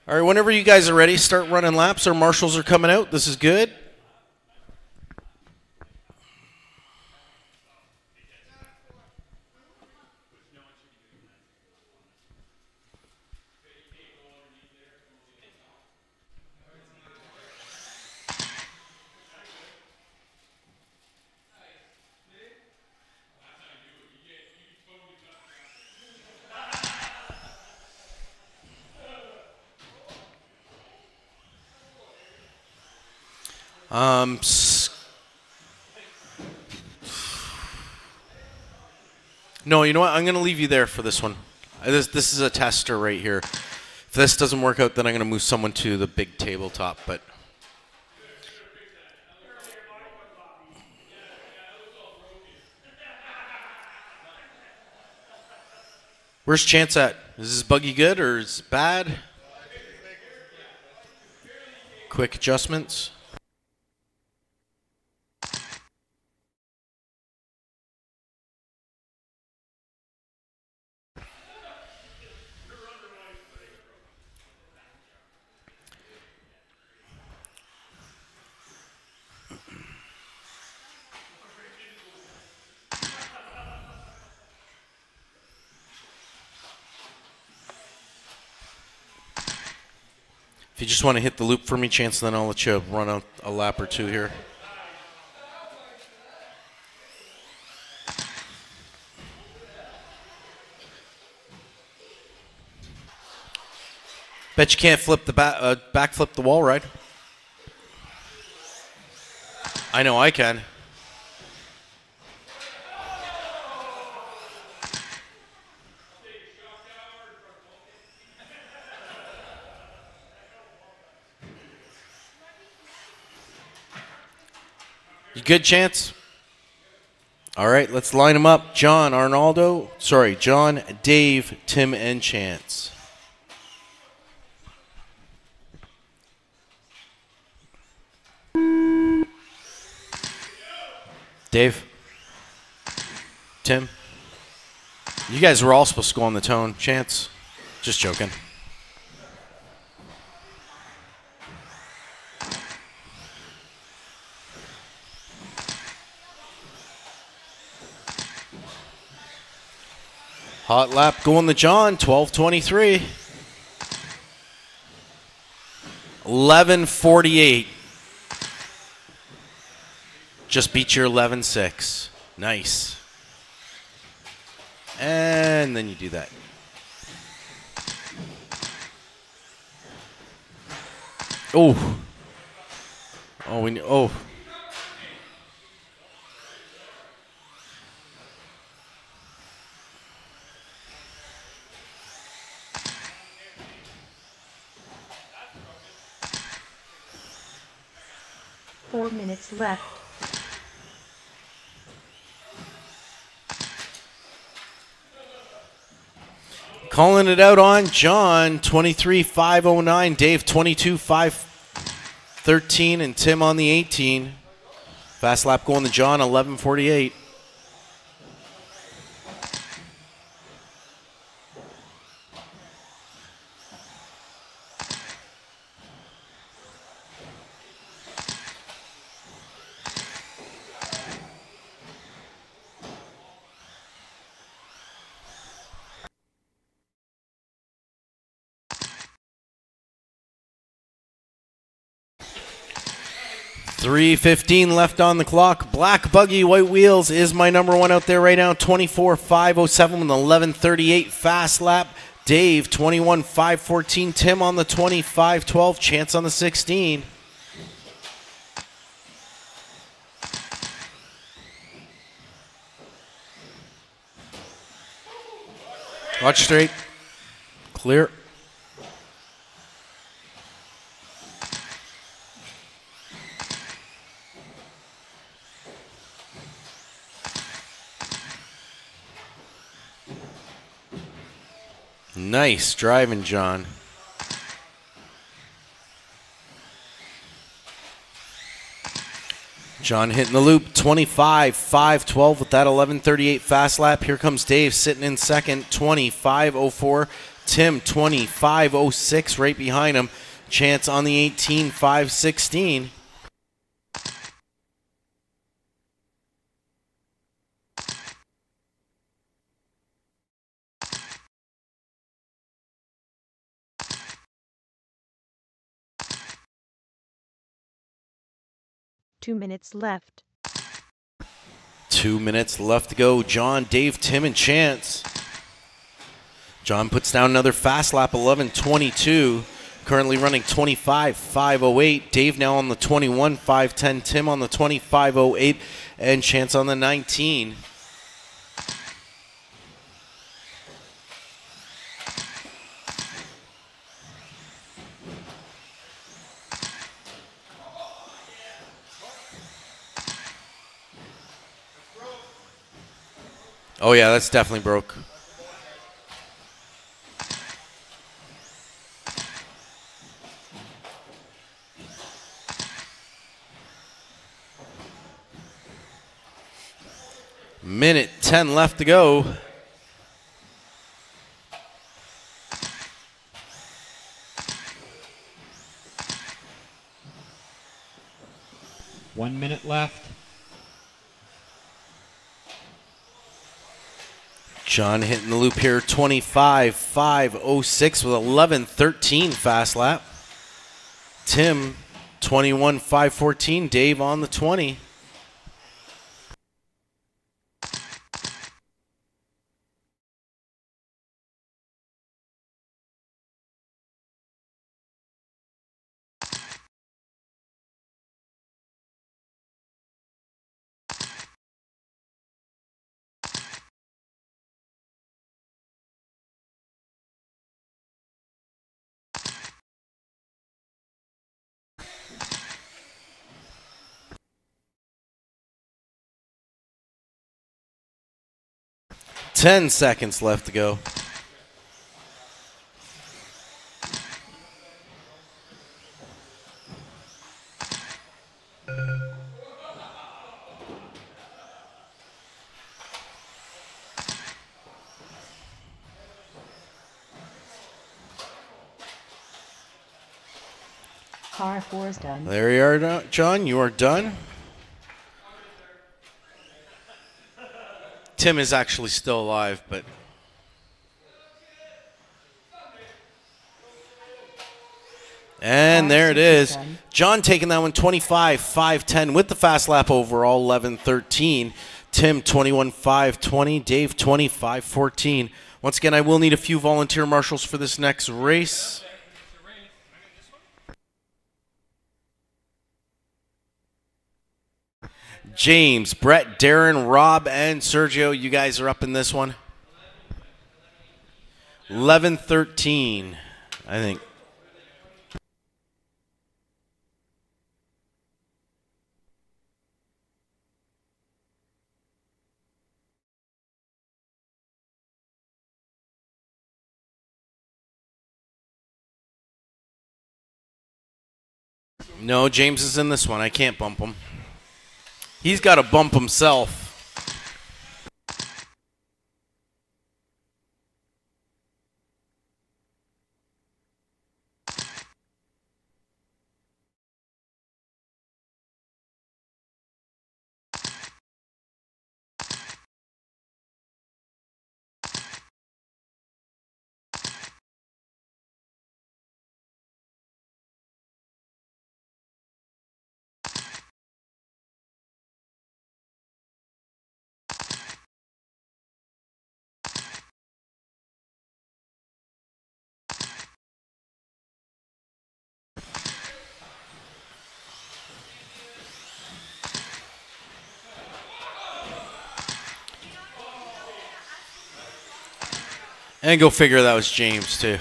All right, whenever you guys are ready, start running laps. Our marshals are coming out. This is good. No, you know what? I'm going to leave you there for this one. This is a tester right here. If this doesn't work out, then I'm going to move someone to the big tabletop. But where's Chance at? Is this buggy good or is it bad? Quick adjustments. If you just want to hit the loop for me, Chance, then I'll let you run a lap or two here. Bet you can't flip the backflip the wall ride. I know I can. You good, Chance? All right, let's line them up. John, Dave, Tim, and Chance. Dave, Tim, you guys were all supposed to go on the tone. Chance, just joking. Hot lap going to John, 12:23. 11:48. Just beat your 11:6. Nice. And then you do that. Oh. Oh. 4 minutes left. Calling it out on John, 23.509. Dave, 22.513. And Tim on the 18. Fast lap going to John, 11.48. .315 left on the clock. Black Buggy, White Wheels is my number one out there right now. 24.507 with an 11.38 fast lap. Dave, 21.514. Tim on the 25.12. Chance on the 16. Watch straight. Clear. Nice driving, John. John hitting the loop, 25.512 with that 11.38 fast lap. Here comes Dave sitting in second, 25.04. Tim, 25.06 right behind him. Chance on the 18.516. Two minutes left. 2 minutes left to go. John, Dave, Tim, and Chance. John puts down another fast lap, 11.22. Currently running 25.508. Dave now on the 21.510. Tim on the 25.08. And Chance on the 19. Oh, yeah, that's definitely broke. Minute 10 left to go. One minute left. John hitting the loop here, 25.506 with 11.13 fast lap. Tim, 21.514. Dave on the 20. Ten seconds left to go. Car 4 is done. There you are, John. You are done. Tim is actually still alive, but... And there it is. John taking that one 25.510 with the fast lap overall, 11.13. Tim 21.520. Dave 25.14. Once again, I will need a few volunteer marshals for this next race. James, Brett, Darren, Rob, and Sergio, you guys are up in this one. 11-13, I think. No, James is in this one. I can't bump him. He's got to bump himself. And go figure that was James, too.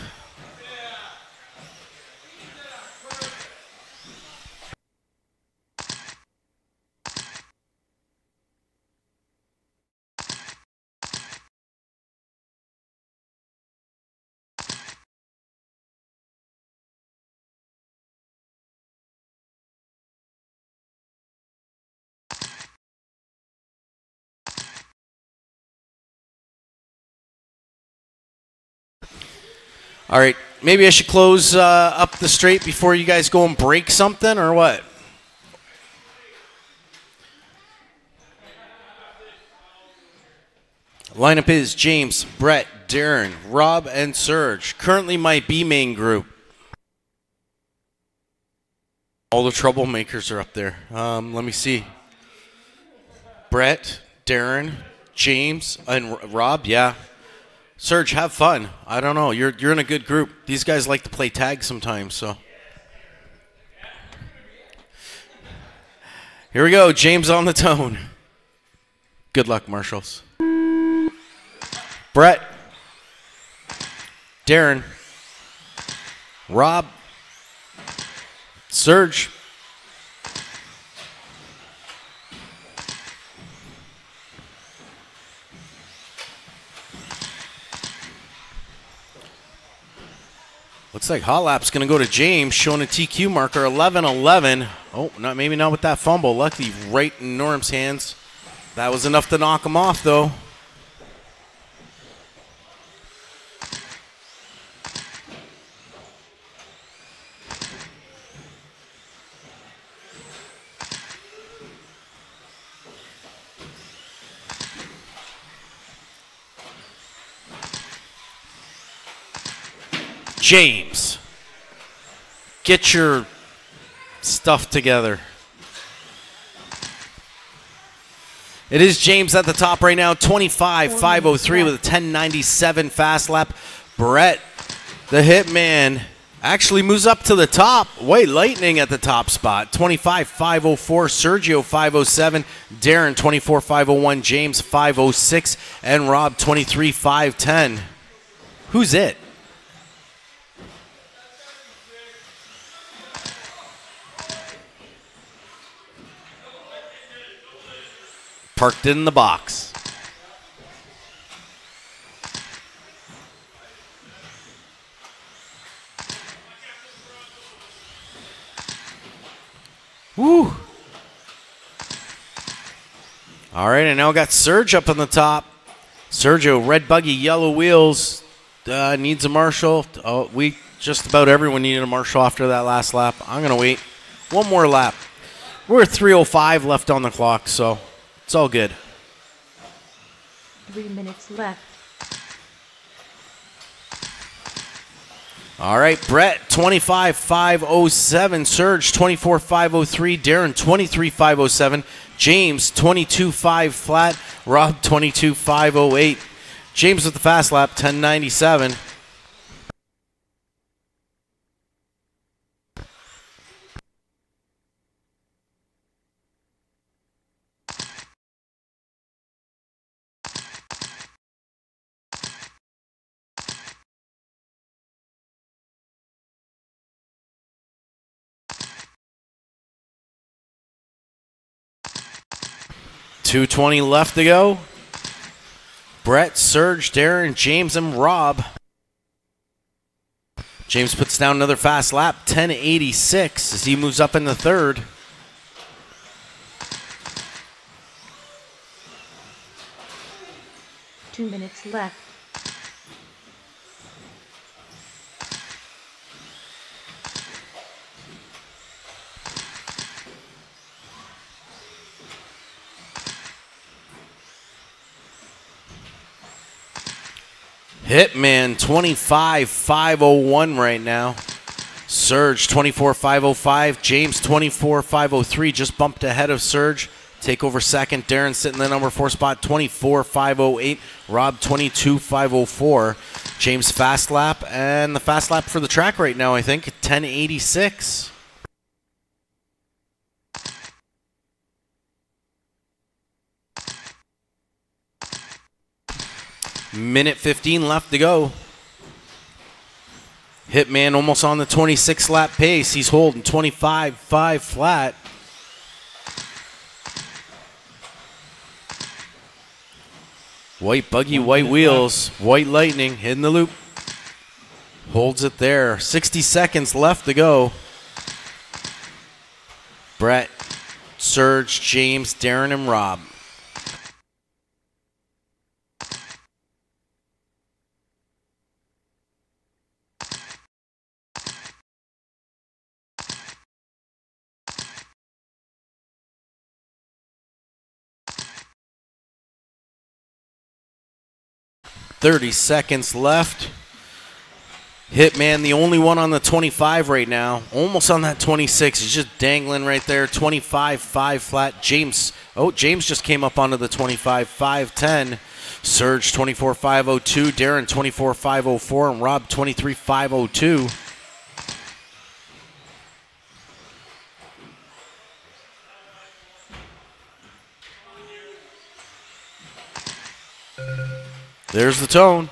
All right, maybe I should close up the straight before you guys go and break something, or what? Lineup is James, Brett, Darren, Rob, and Serge. Currently my B main group. All the troublemakers are up there. Let me see. Brett, Darren, James, and Rob, yeah. Serge, have fun. I don't know. You're in a good group. These guys like to play tag sometimes, so. Here we go. James on the tone. Good luck, Marshals. Brett. Darren. Rob. Serge. Looks like Hot Lap's going to go to James, showing a TQ marker, 11-11. Oh, maybe not with that fumble. Luckily, right in Norm's hands. That was enough to knock him off, though. James, get your stuff together. It is James at the top right now, 25-503 with a 10.97 fast lap. Brett, the Hitman, actually moves up to the top. White Lightning at the top spot, 25-504. Sergio, 507. Darren, 24-501. James, 506. And Rob, 23-510. Who's it? Parked in the box. Woo. All right, and now got Serge up on the top. Sergio, red buggy, yellow wheels, needs a marshal. Oh, just about everyone needed a marshal after that last lap. I'm going to wait one more lap. We're 3:05 left on the clock, so it's all good. 3 minutes left. All right, Brett, 25-507. Serge, 24-503. Darren, 23-507. James, 22-5 flat. Rob, 22-508. James with the fast lap, 10.97. .220 left to go. Brett, Serge, Darren, James, and Rob. James puts down another fast lap, 10:86 as he moves up in the third. Two minutes left. Hitman 25,501 right now. Surge 24,505. James 24,503. Just bumped ahead of Surge. Take over second. Darren sitting in the number 4 spot 24,508. Rob 22,504. James fast lap. And the fast lap for the track right now, I think, 10:86. Minute 15 left to go. Hitman almost on the 26 lap pace. He's holding 25.5 flat. White buggy, white wheels, white lightning, hitting the loop. Holds it there. 60 seconds left to go. Brett, Serge, James, Darren, and Rob. .30 seconds left. Hitman, the only one on the 25 right now. Almost on that 26. He's just dangling right there. 25.5 flat. James just came up onto the 25. 5.10. Surge 24.502. Darren 24.504. And Rob 23.502. There's the tone.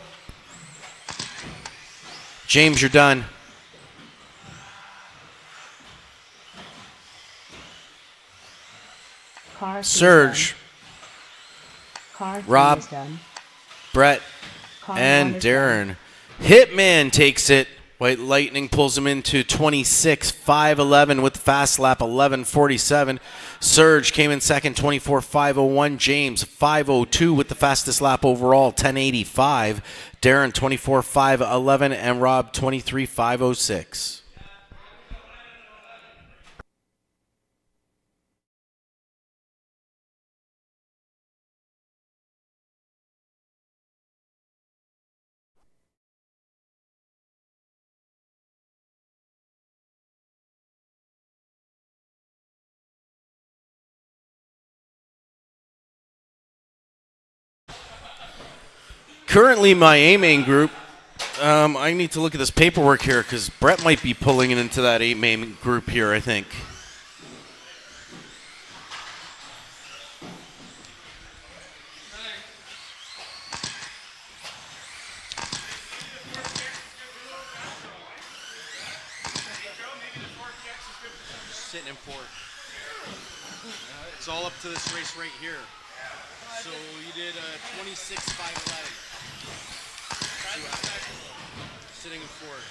James, you're done. Car Surge, Car Rob, is done. Brett, Car and one is Darren. done. Hitman takes it. White Lightning pulls him into 26.511 with the fast lap, 11.47. Surge came in second, 24.501. James, 5.02 with the fastest lap overall, 10.85. Darren, 24.511. And Rob, 23.506. Currently, my A-main group, I need to look at this paperwork here because Brett might be pulling it into that A-main group here, I think. Sitting in fourth. It's all up to this race right here. So you did 26.511. Sitting in fourth.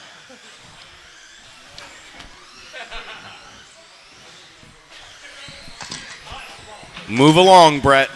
Move along, Brett.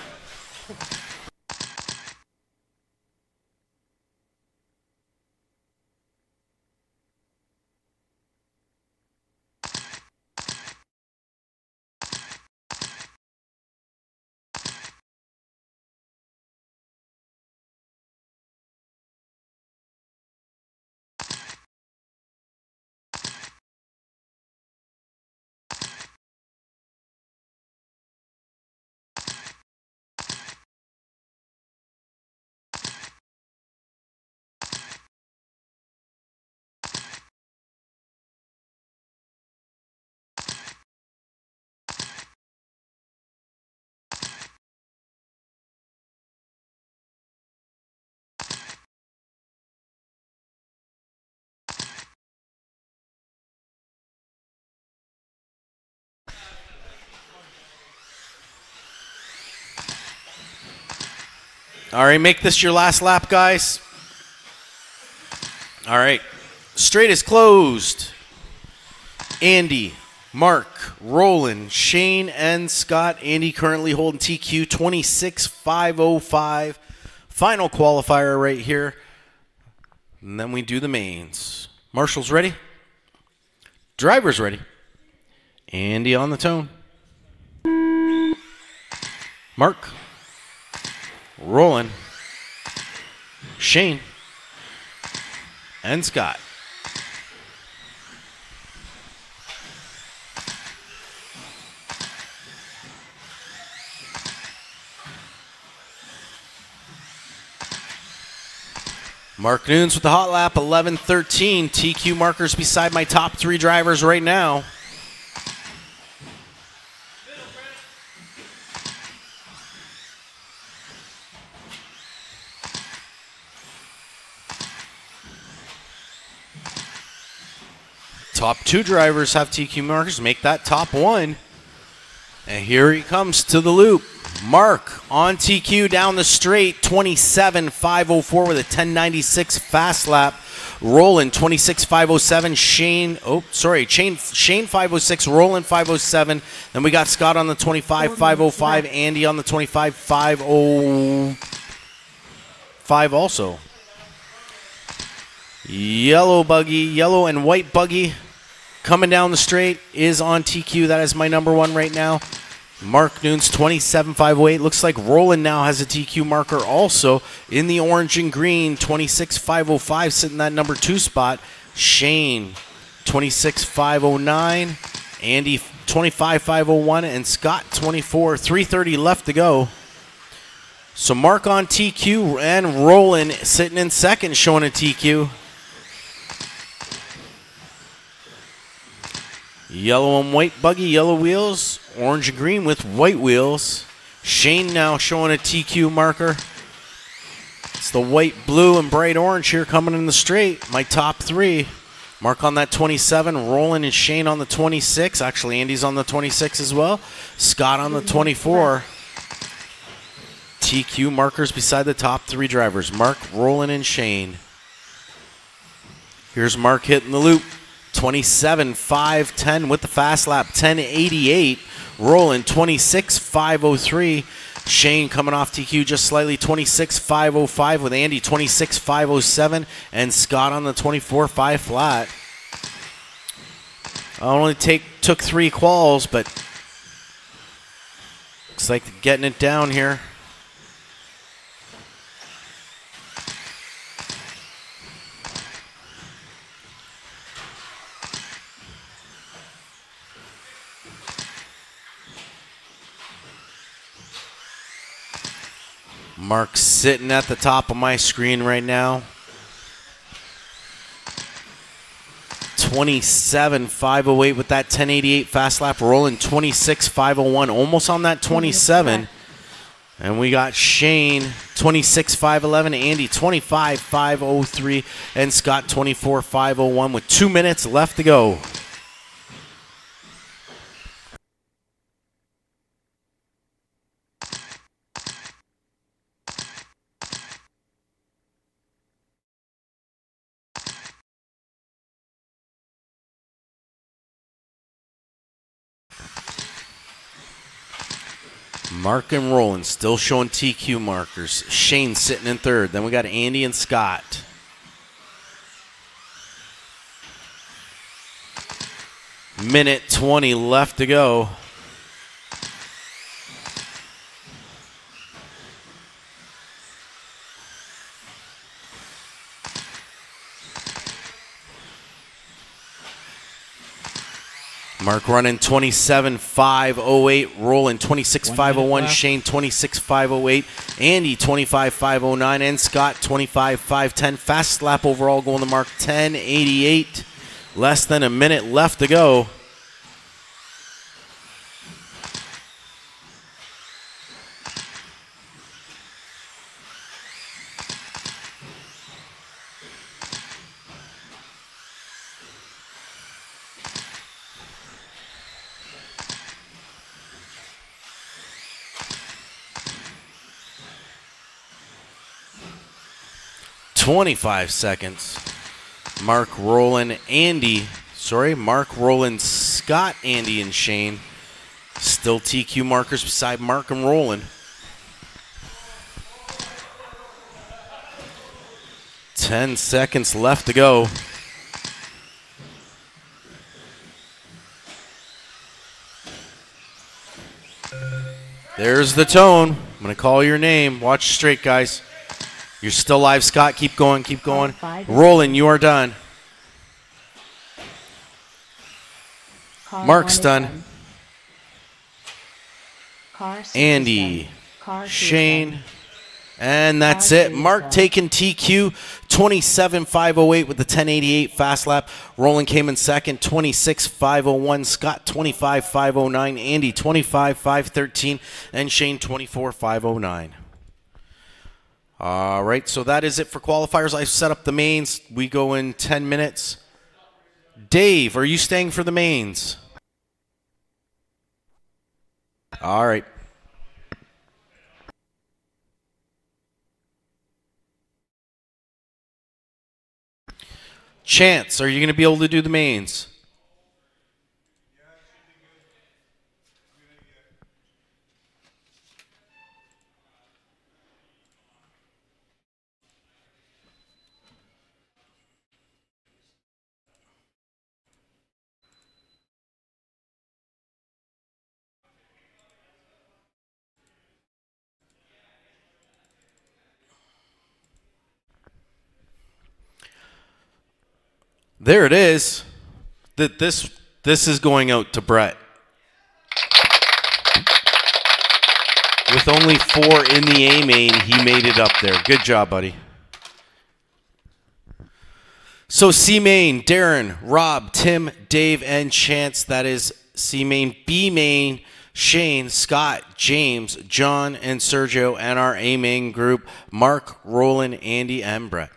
All right, make this your last lap, guys. All right, Straight is closed. Andy, Mark, Roland, Shane, and Scott. Andy currently holding TQ 26,505. Final qualifier right here. And then we do the mains. Marshall's ready. Driver's ready. Andy on the tone. Mark, Roland, Shane, and Scott. Mark Nunes with the hot lap, 11:13. TQ markers beside my top 3 drivers right now. Top 2 drivers have TQ markers. Make that top 1. And here he comes to the loop. Mark on TQ down the straight, 27,504 with a 10.96 fast lap. Roland, 26,507. Shane 506. Roland, 507. Then we got Scott on the 25,505. Andy on the 25,505 also. Yellow and white buggy coming down the straight is on TQ. That is my number 1 right now. Mark Nunes, 27,508. Looks like Roland now has a TQ marker also in the orange and green, 26,505, sitting that number 2 spot. Shane, 26,509. Andy, 25,501. And Scott, 24,330 left to go. So Mark on TQ and Roland sitting in second, showing a TQ. Yellow and white buggy, yellow wheels. Orange and green with white wheels. Shane now showing a TQ marker. It's the white, blue, and bright orange here coming in the straight. My top 3. Mark on that 27. Roland and Shane on the 26. Actually, Andy's on the 26 as well. Scott on the 24. TQ markers beside the top 3 drivers. Mark, Roland, and Shane. Here's Mark hitting the loop. 27,510 with the fast lap. 10.88. Roland, 26,503. Shane coming off TQ just slightly, 26,505 with Andy, 26,507. And Scott on the 24.5 flat. I only took 3 quals, but looks like getting it down here. Mark's sitting at the top of my screen right now. 27,508 with that 10.88 fast lap. Rolling 26,501, almost on that 27. And we got Shane 26,511, Andy 25,503, and Scott 24,501 with 2 minutes left to go. Mark and Roland still showing TQ markers. Shane sitting in third. Then we got Andy and Scott. Minute 20 left to go. Mark running 27,508, Roland 26,501, Shane 26,508, Andy 25,509, and Scott 25,510. Fast lap overall going to Mark 10.88. Less than a minute left to go. .25 seconds. Mark, Roland, Andy. Sorry, Mark, Roland, Scott, Andy, and Shane. Still TQ markers beside Mark and Roland. 10 seconds left to go. There's the tone. I'm going to call your name. Watch straight, guys. You're still live, Scott. Keep going, keep going. Roland, you are done. Mark's done. Andy, Shane, and that's it. Mark taking TQ, 27.508 with the 1088 fast lap. Roland came in second, 26.501. Scott, 25.509. Andy, 25.513. And Shane, 24.509. All right, so that is it for qualifiers. I set up the mains. We go in 10 minutes. Dave, are you staying for the mains? All right. Chance, are you going to be able to do the mains? There it is. This is going out to Brett. With only 4 in the A main, he made it up there. Good job, buddy. So C main, Darren, Rob, Tim, Dave, and Chance. That is C main. B main, Shane, Scott, James, John, and Sergio. And our A main group, Mark, Roland, Andy, and Brett.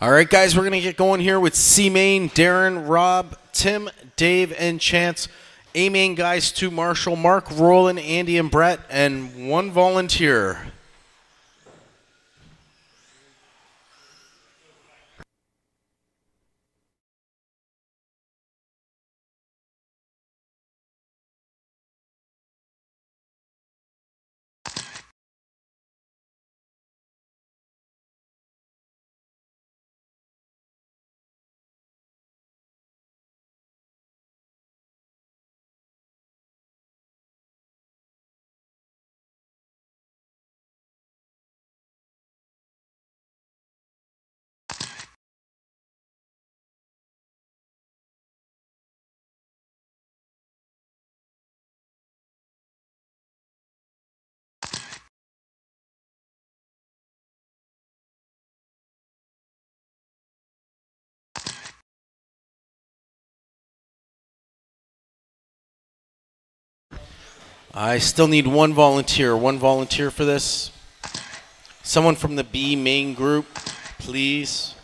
All right, guys, we're going to get going here with C-Main, Darren, Rob, Tim, Dave, and Chance. A-Main guys to Marshall, Mark, Roland, Andy, and Brett, and one volunteer. I still need one volunteer. One volunteer for this. Someone from the B main group, please.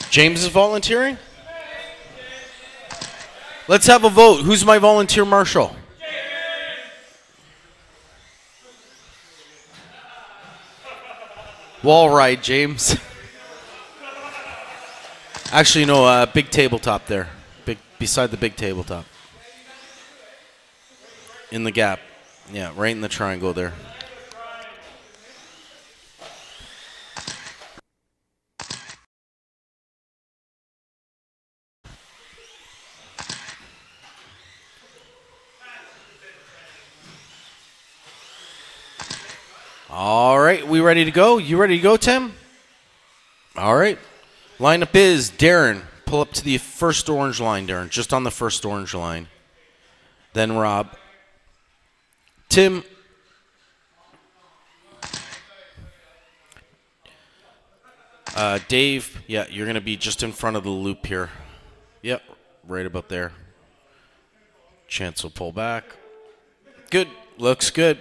James is volunteering? Let's have a vote. Who's my volunteer marshal? Wall ride, James. Actually, no, big tabletop there. Beside the big tabletop. In the gap. Yeah, right in the triangle there. All right, we ready to go? You ready to go, Tim? All right. Lineup is Darren. Pull up to the first orange line, Darren. Just on the first orange line. Then Rob. Tim. Dave. Yeah, you're going to be just in front of the loop here. Yep, right about there. Chance will pull back. Good. Looks good.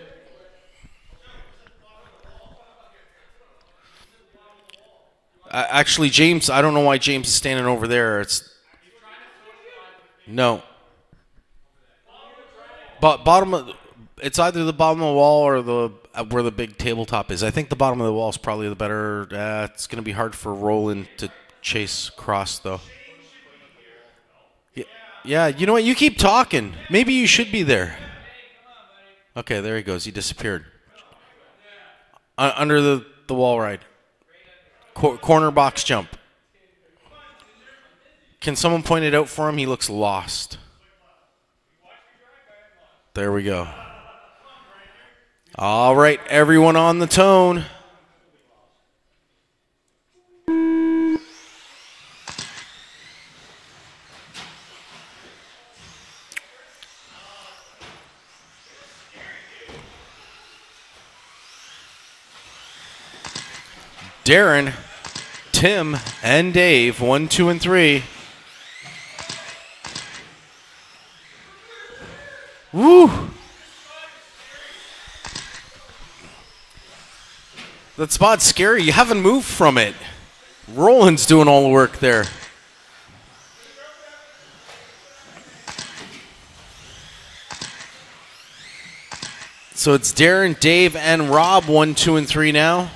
Actually, James, I don't know why James is standing over there. No. It's either the bottom of the wall or where the big tabletop is. I think the bottom of the wall is probably the better. It's going to be hard for Roland to chase across, though. Yeah, you know what? You keep talking. Maybe you should be there. Okay, there he goes. He disappeared. Under the wall ride. Corner box jump. Can someone point it out for him? He looks lost. There we go. All right, everyone on the tone. Darren, Tim, and Dave, 1, 2, and 3. Woo! That spot's scary. You haven't moved from it. Roland's doing all the work there. So it's Darren, Dave, and Rob, 1, 2, and 3 now.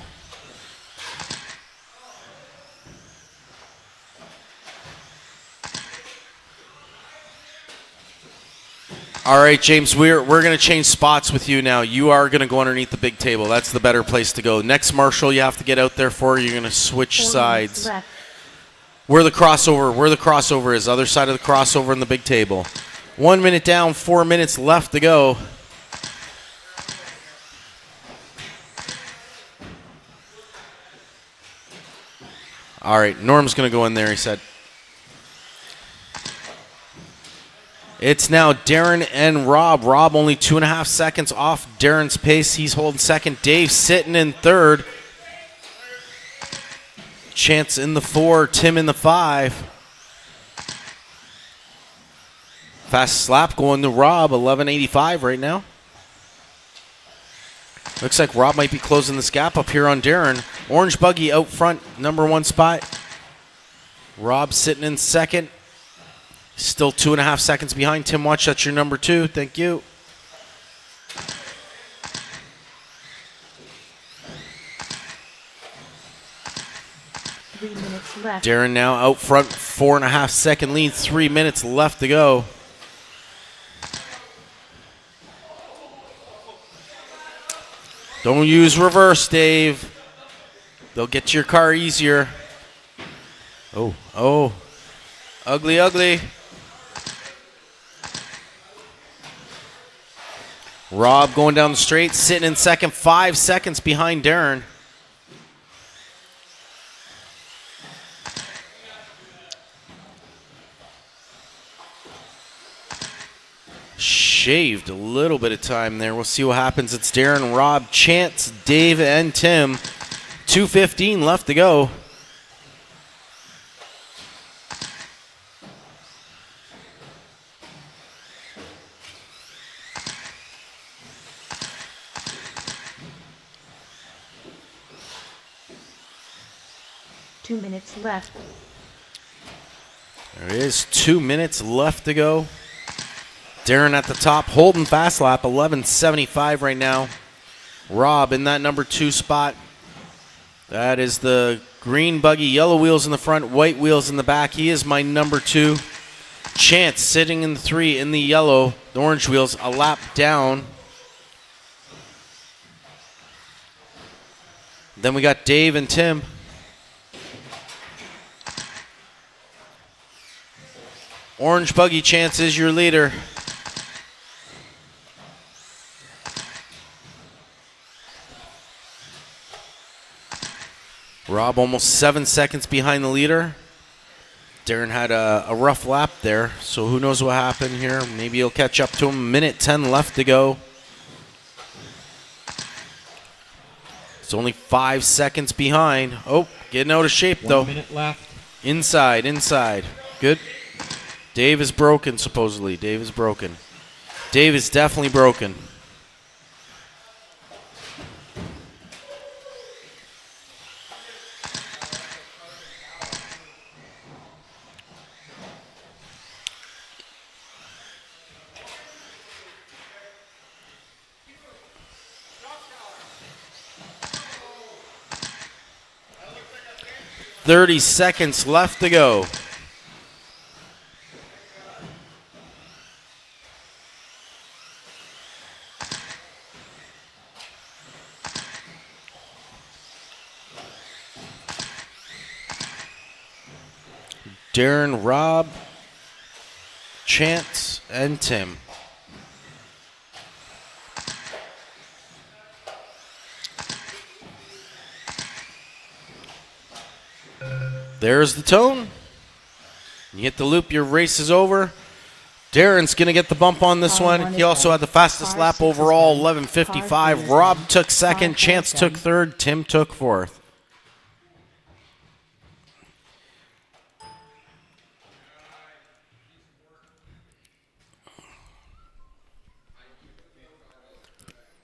All right, James, we're going to change spots with you now. You are going to go underneath the big table. That's the better place to go. Next Marshall you have to get out there for. You're going to switch sides. Where the crossover is. Other side of the crossover in the big table. 1 minute down, 4 minutes left to go. All right, Norm's going to go in there, he said. It's now Darren and Rob. Rob only 2.5 seconds off Darren's pace. He's holding second. Dave sitting in third. Chance in the 4. Tim in the 5. Fast slap going to Rob, 11.85 right now. Looks like Rob might be closing this gap up here on Darren. Orange buggy out front, number 1 spot. Rob sitting in second. Still 2.5 seconds behind. Tim Watch, that's your number 2. Thank you. Left. Darren now out front, 4.5 second lead, 3 minutes left to go. Don't use reverse, Dave. They'll get to your car easier. Oh. Ugly, ugly. Rob going down the straight, sitting in second, 5 seconds behind Darren. Shaved a little bit of time there. We'll see what happens. It's Darren, Rob, Chance, Dave, and Tim. 2:15 left to go. Two minutes left. There is 2 minutes left to go. Darren at the top, holding fast lap, 11.75 right now. Rob in that number 2 spot. That is the green buggy, yellow wheels in the front, white wheels in the back. He is my number 2. Chance sitting in the 3 in the yellow, the orange wheels, a lap down. Then we got Dave and Tim. Orange buggy, Chance is your leader. Rob almost 7 seconds behind the leader. Darren had a rough lap there, so who knows what happened here. Maybe he'll catch up to him. Minute 10 left to go. It's only 5 seconds behind. Oh, getting out of shape though. 1 minute left. Inside. Good. Dave is broken, supposedly. Dave is broken. Dave is definitely broken. .30 seconds left to go. Darren, Rob, Chance, and Tim. There's the tone. You hit the loop, your race is over. Darren's going to get the bump on this one. He also had the fastest lap overall, 11.55. Rob took second, Chance took third, Tim took fourth.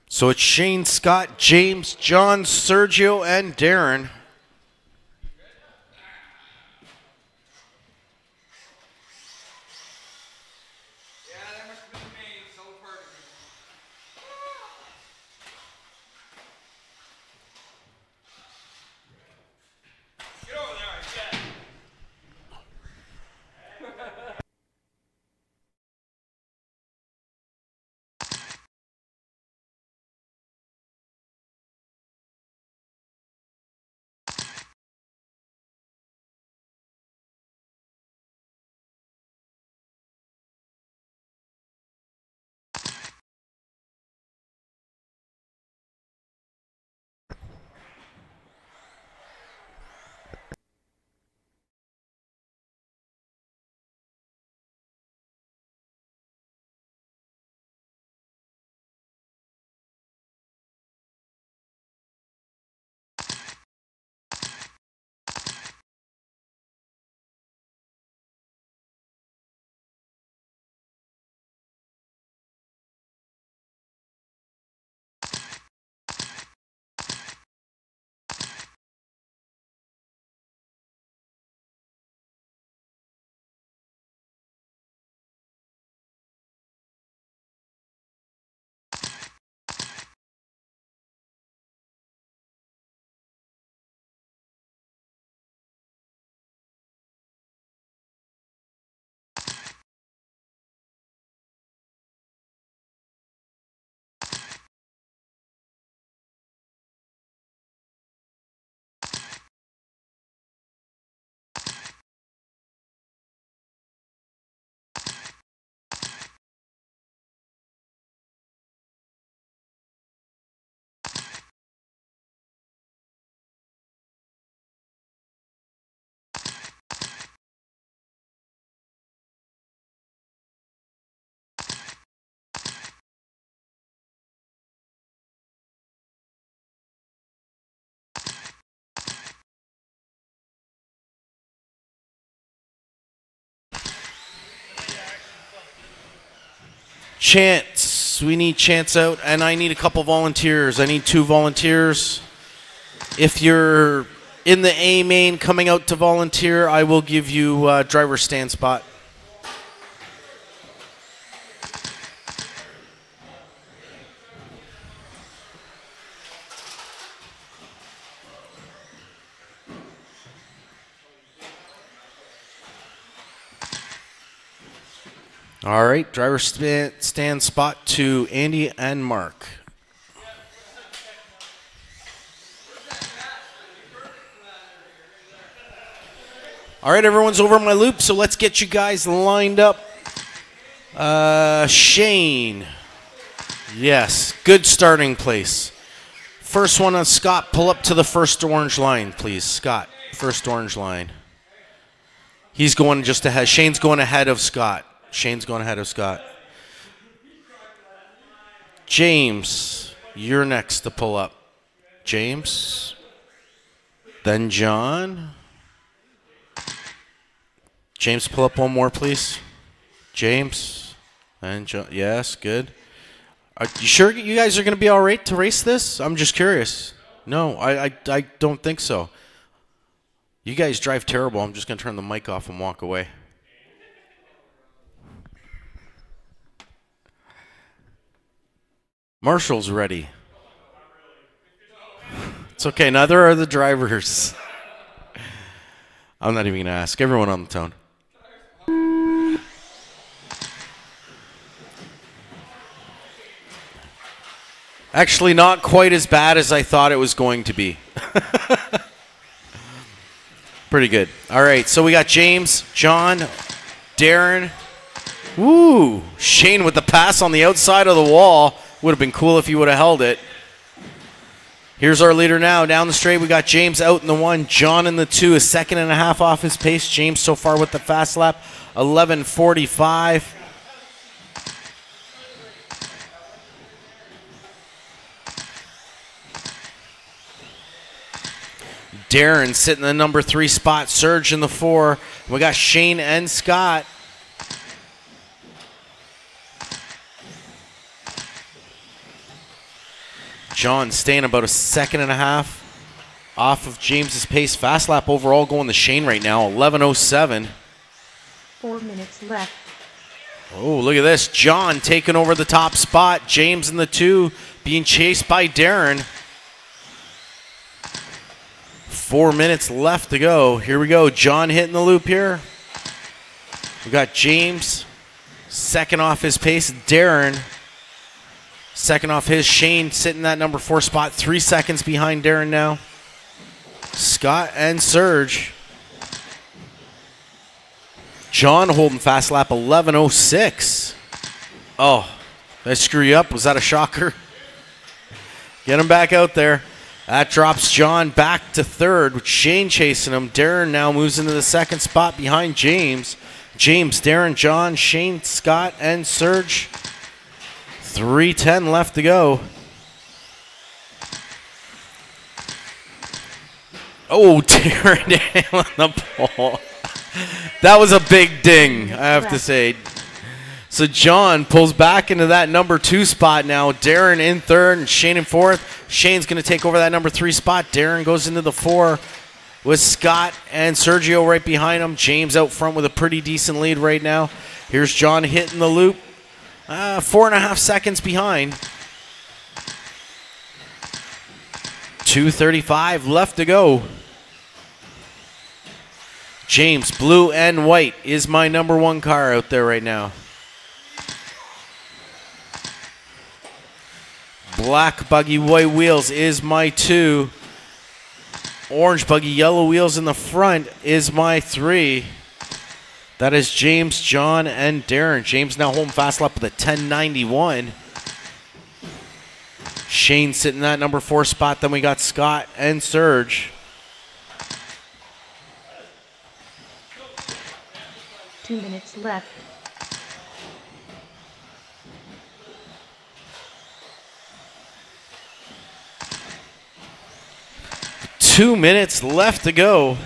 So it's Shane, Scott, James, John, Sergio, and Darren. Chance. We need Chance out, and I need a couple volunteers. I need 2 volunteers. If you're in the A main coming out to volunteer, I will give you a driver's stand spot. All right, driver stand spot to Andy and Mark. All right, everyone's over my loop, so let's get you guys lined up. Shane. Yes, good starting place. First one on Scott, pull up to the first orange line, please. Scott, first orange line. He's going just ahead. Shane's going ahead of Scott. Shane's going ahead of Scott. James, you're next to pull up. James. Then John. James, pull up one more, please. James. And John. Yes, good. Are you sure you guys are going to be all right to race this? I'm just curious. No, I don't think so. You guys drive terrible. I'm just going to turn the mic off and walk away. Marshall's ready. It's okay. Neither are the drivers. I'm not even going to ask. Everyone on the tone. Actually, not quite as bad as I thought it was going to be. Pretty good. All right, so we got James, John, Darren. Woo! Shane with the pass on the outside of the wall. Would have been cool if he would have held it. Here's our leader now. Down the straight, we got James out in the 1, John in the 2, a second and a half off his pace. James so far with the fast lap, 11:45. Darren sitting in the number 3 spot, Serge in the 4. We got Shane and Scott. John staying about a second and a half off of James's pace. Fast lap overall going to Shane right now, 11:07. 4 minutes left. Oh, look at this. John taking over the top spot. James in the 2 being chased by Darren. 4 minutes left to go. Here we go. John hitting the loop here. We got James second off his pace. Darren second off his. Shane sitting that number 4 spot, 3 seconds behind Darren now. Scott and Serge. John holding fast lap, 11:06. Oh, did I screw you up? Was that a shocker? Get him back out there. That drops John back to 3rd with Shane chasing him. Darren now moves into the 2nd spot behind James. James, Darren, John, Shane, Scott, and Serge. 3:10 left to go. Oh, Darren on the pole. That was a big ding, I have to say. So John pulls back into that number 2 spot now. Darren in 3rd and Shane in 4th. Shane's going to take over that number 3 spot. Darren goes into the 4 with Scott and Sergio right behind him. James out front with a pretty decent lead right now. Here's John hitting the loop. 4.5 seconds behind. 2:35 left to go. James, blue and white, is my number 1 car out there right now. Black buggy, white wheels is my 2. Orange buggy, yellow wheels in the front is my 3. That is James, John, and Darren. James now home fast lap with a 10:91. Shane sitting in that number 4 spot. Then we got Scott and Serge. 2 minutes left. Two minutes left to go.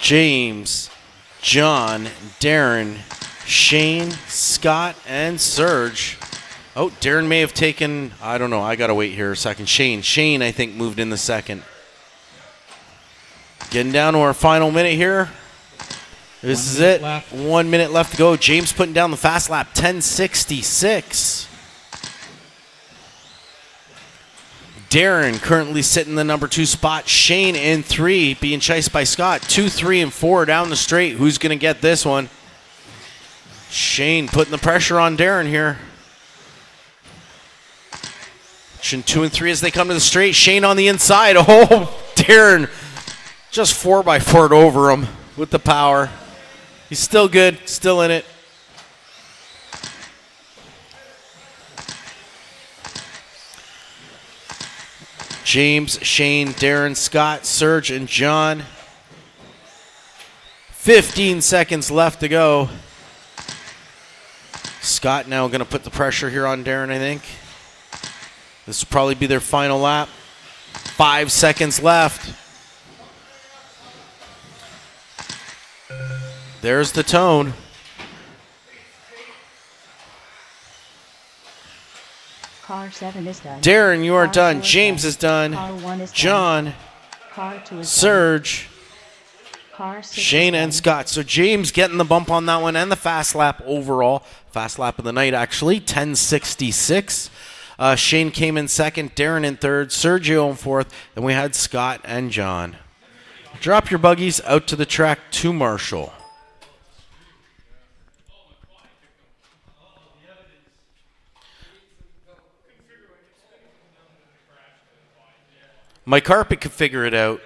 James, John, Darren, Shane, Scott, and Serge. Oh, Darren may have taken, I don't know, I gotta wait here a second. Shane, I think, moved in the second. Getting down to our final minute here. This is it. 1 minute left to go. James putting down the fast lap, 10:66. Darren currently sitting in the number 2 spot. Shane in 3, being chased by Scott. 2, 3, and 4 down the straight. Who's going to get this one? Shane putting the pressure on Darren here. 2 and 3 as they come to the straight. Shane on the inside. Oh, Darren just 4x4'd over him with the power. He's still good, still in it. James, Shane, Darren, Scott, Serge, and John. 15 seconds left to go. Scott now going to put the pressure here on Darren, I think. This will probably be their final lap. 5 seconds left. There's the tone. Car 7 is done. Darren, you are Car done. 4 is James done. is done. Car 1 is John, done. Car 2 is Serge, done. Car 6 Shane, is and done. Scott. So James getting the bump on that one and the fast lap overall. Fast lap of the night, actually. 10:66. Shane came in second. Darren in third. Sergio in fourth. Then we had Scott and John. Drop your buggies out to the track to Marshall. My carpet could figure it out.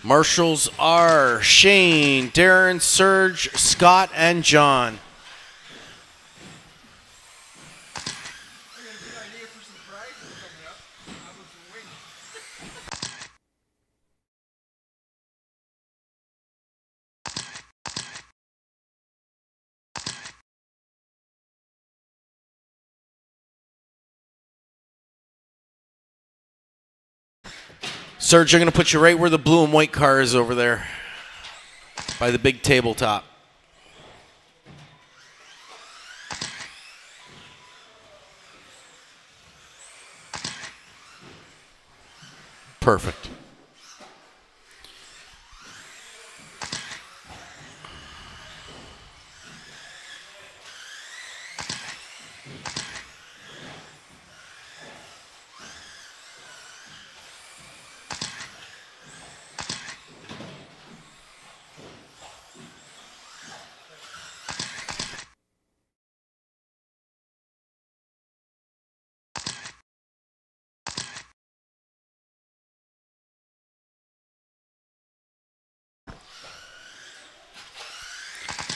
Marshals are Shane, Darren, Serge, Scott, and John. Serge, I'm going to put you right where the blue and white car is over there by the big tabletop. Perfect.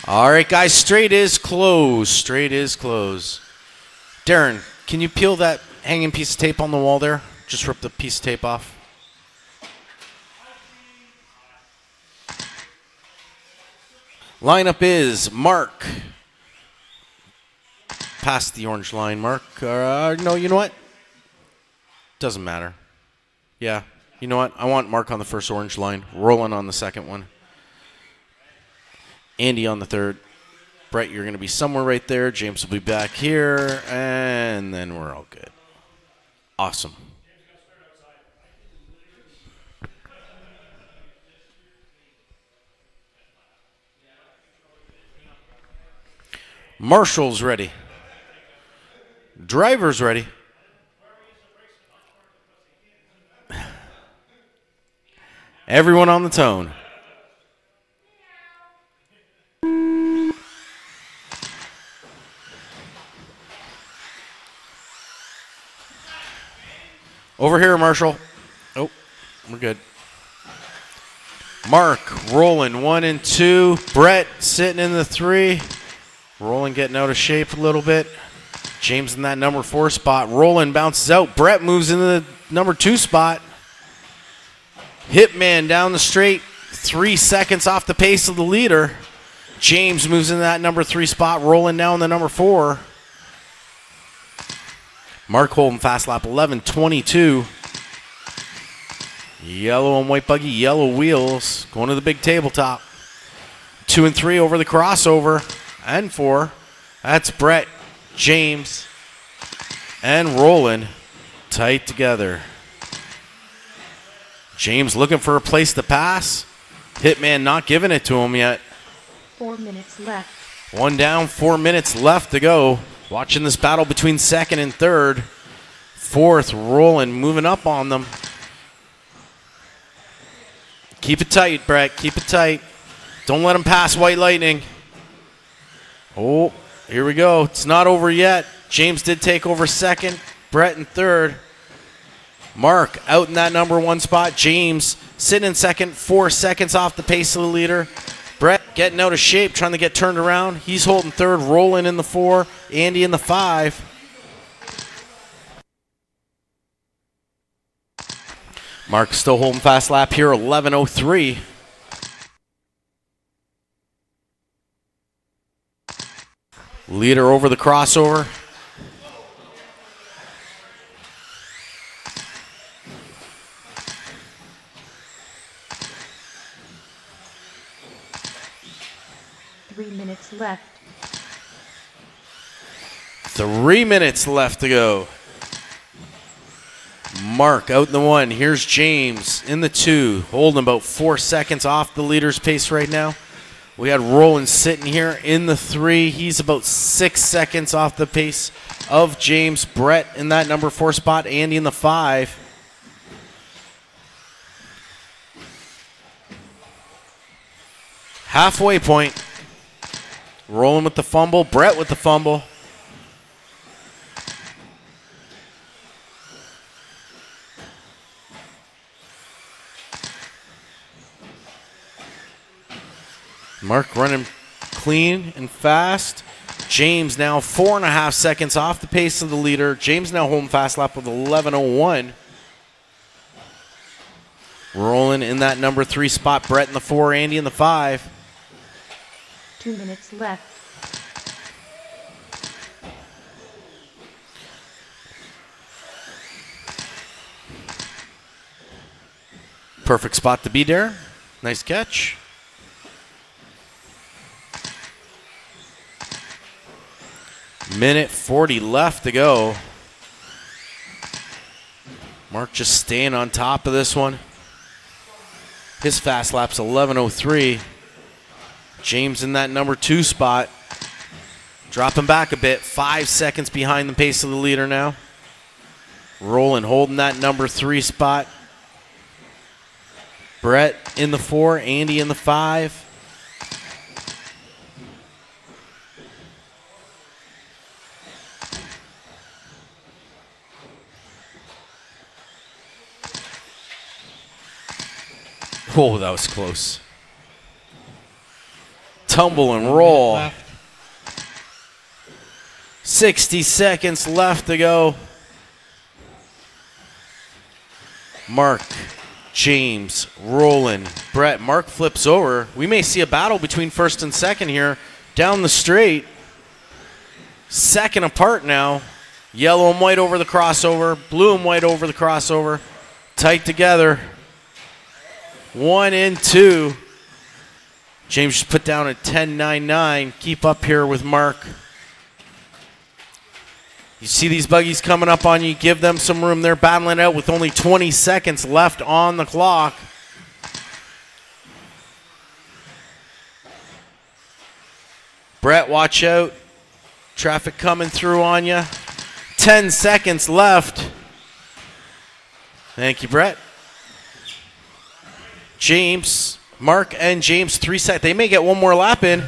All right, guys, straight is closed. Straight is closed. Darren, can you peel that hanging piece of tape on the wall there? Just rip the piece of tape off. Lineup is Mark. Past the orange line, Mark. No, you know what? Doesn't matter. Yeah, you know what? I want Mark on the first orange line. Roland on the second one. Andy on the third. Brett, you're going to be somewhere right there. James will be back here. And then we're all good. Awesome. Marshall's ready. Driver's ready. Everyone on the tone. Over here, Marshall. Oh, we're good. Mark rolling 1 and 2. Brett sitting in the 3. Rolling getting out of shape a little bit. James in that number 4 spot. Rolling bounces out. Brett moves into the number 2 spot. Hitman down the straight. 3 seconds off the pace of the leader. James moves into that number 3 spot. Rolling down the number 4. Mark holding fast lap 11:22. Yellow and white buggy, yellow wheels. Going to the big tabletop. 2 and 3 over the crossover. And 4. That's Brett, James, and Roland tight together. James looking for a place to pass. Hitman not giving it to him yet. 4 minutes left. 1 down, 4 minutes left to go. Watching this battle between 2nd and 3rd. 4th, Roland moving up on them. Keep it tight, Brett. Keep it tight. Don't let him pass White Lightning. Oh, here we go. It's not over yet. James did take over 2nd. Brett in 3rd. Mark out in that number 1 spot. James sitting in 2nd. 4 seconds off the pace of the leader. Brett getting out of shape, trying to get turned around. He's holding 3rd. Rolling in the 4. Andy in the 5. Mark still holding fast lap here, 11:03. Leader over the crossover. Three minutes left. 3 minutes left to go. Mark out in the 1. Here's James in the 2. Holding about 4 seconds off the leader's pace right now. We had Roland sitting here in the 3. He's about 6 seconds off the pace of James. Brett in that number 4 spot. Andy in the 5. Halfway point. Roland with the fumble. Brett with the fumble. Mark running clean and fast. James now 4.5 seconds off the pace of the leader. James now home fast lap with 11:01. Rolling in that number 3 spot. Brett in the 4, Andy in the 5. 2 minutes left. Perfect spot to be there. Nice catch. Minute 40 left to go. Mark just staying on top of this one. His fast lap's 11:03. James in that number 2 spot. Dropping back a bit. 5 seconds behind the pace of the leader now. Roland holding that number 3 spot. Brett in the 4, Andy in the 5. Oh, that was close. Tumble and roll. 60 seconds left to go. Mark, James, Roland, Brett. Mark flips over. We may see a battle between 1st and 2nd here. Down the straight. 2nd apart now. Yellow and white over the crossover. Blue and white over the crossover. Tight together. 1 and 2. James just put down a 10.99. Keep up here with Mark. You see these buggies coming up on you. Give them some room. They're battling out with only 20 seconds left on the clock. Brett, watch out. Traffic coming through on you. 10 seconds left. Thank you, Brett. James, Mark and James, 3 seconds. They may get one more lap in.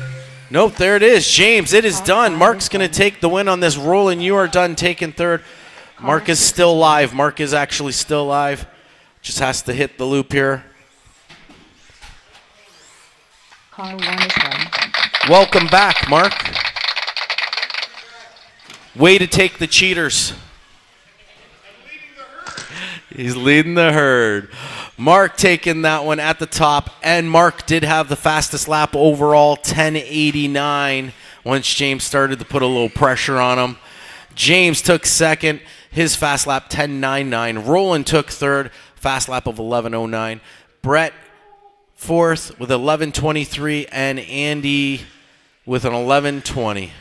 Nope, there it is. James, it is done. Mark's going to take the win on this. Roland, you are done taking 3rd. Mark is still live. Mark is actually still live. Just has to hit the loop here. Car 1 is done. Welcome back, Mark. Way to take the cheaters. He's leading the herd. Mark taking that one at the top, and Mark did have the fastest lap overall, 10:89, once James started to put a little pressure on him. James took second, his fast lap 10:99. Roland took third, fast lap of 11:09. Brett fourth with 11:23, and Andy with an 11:20.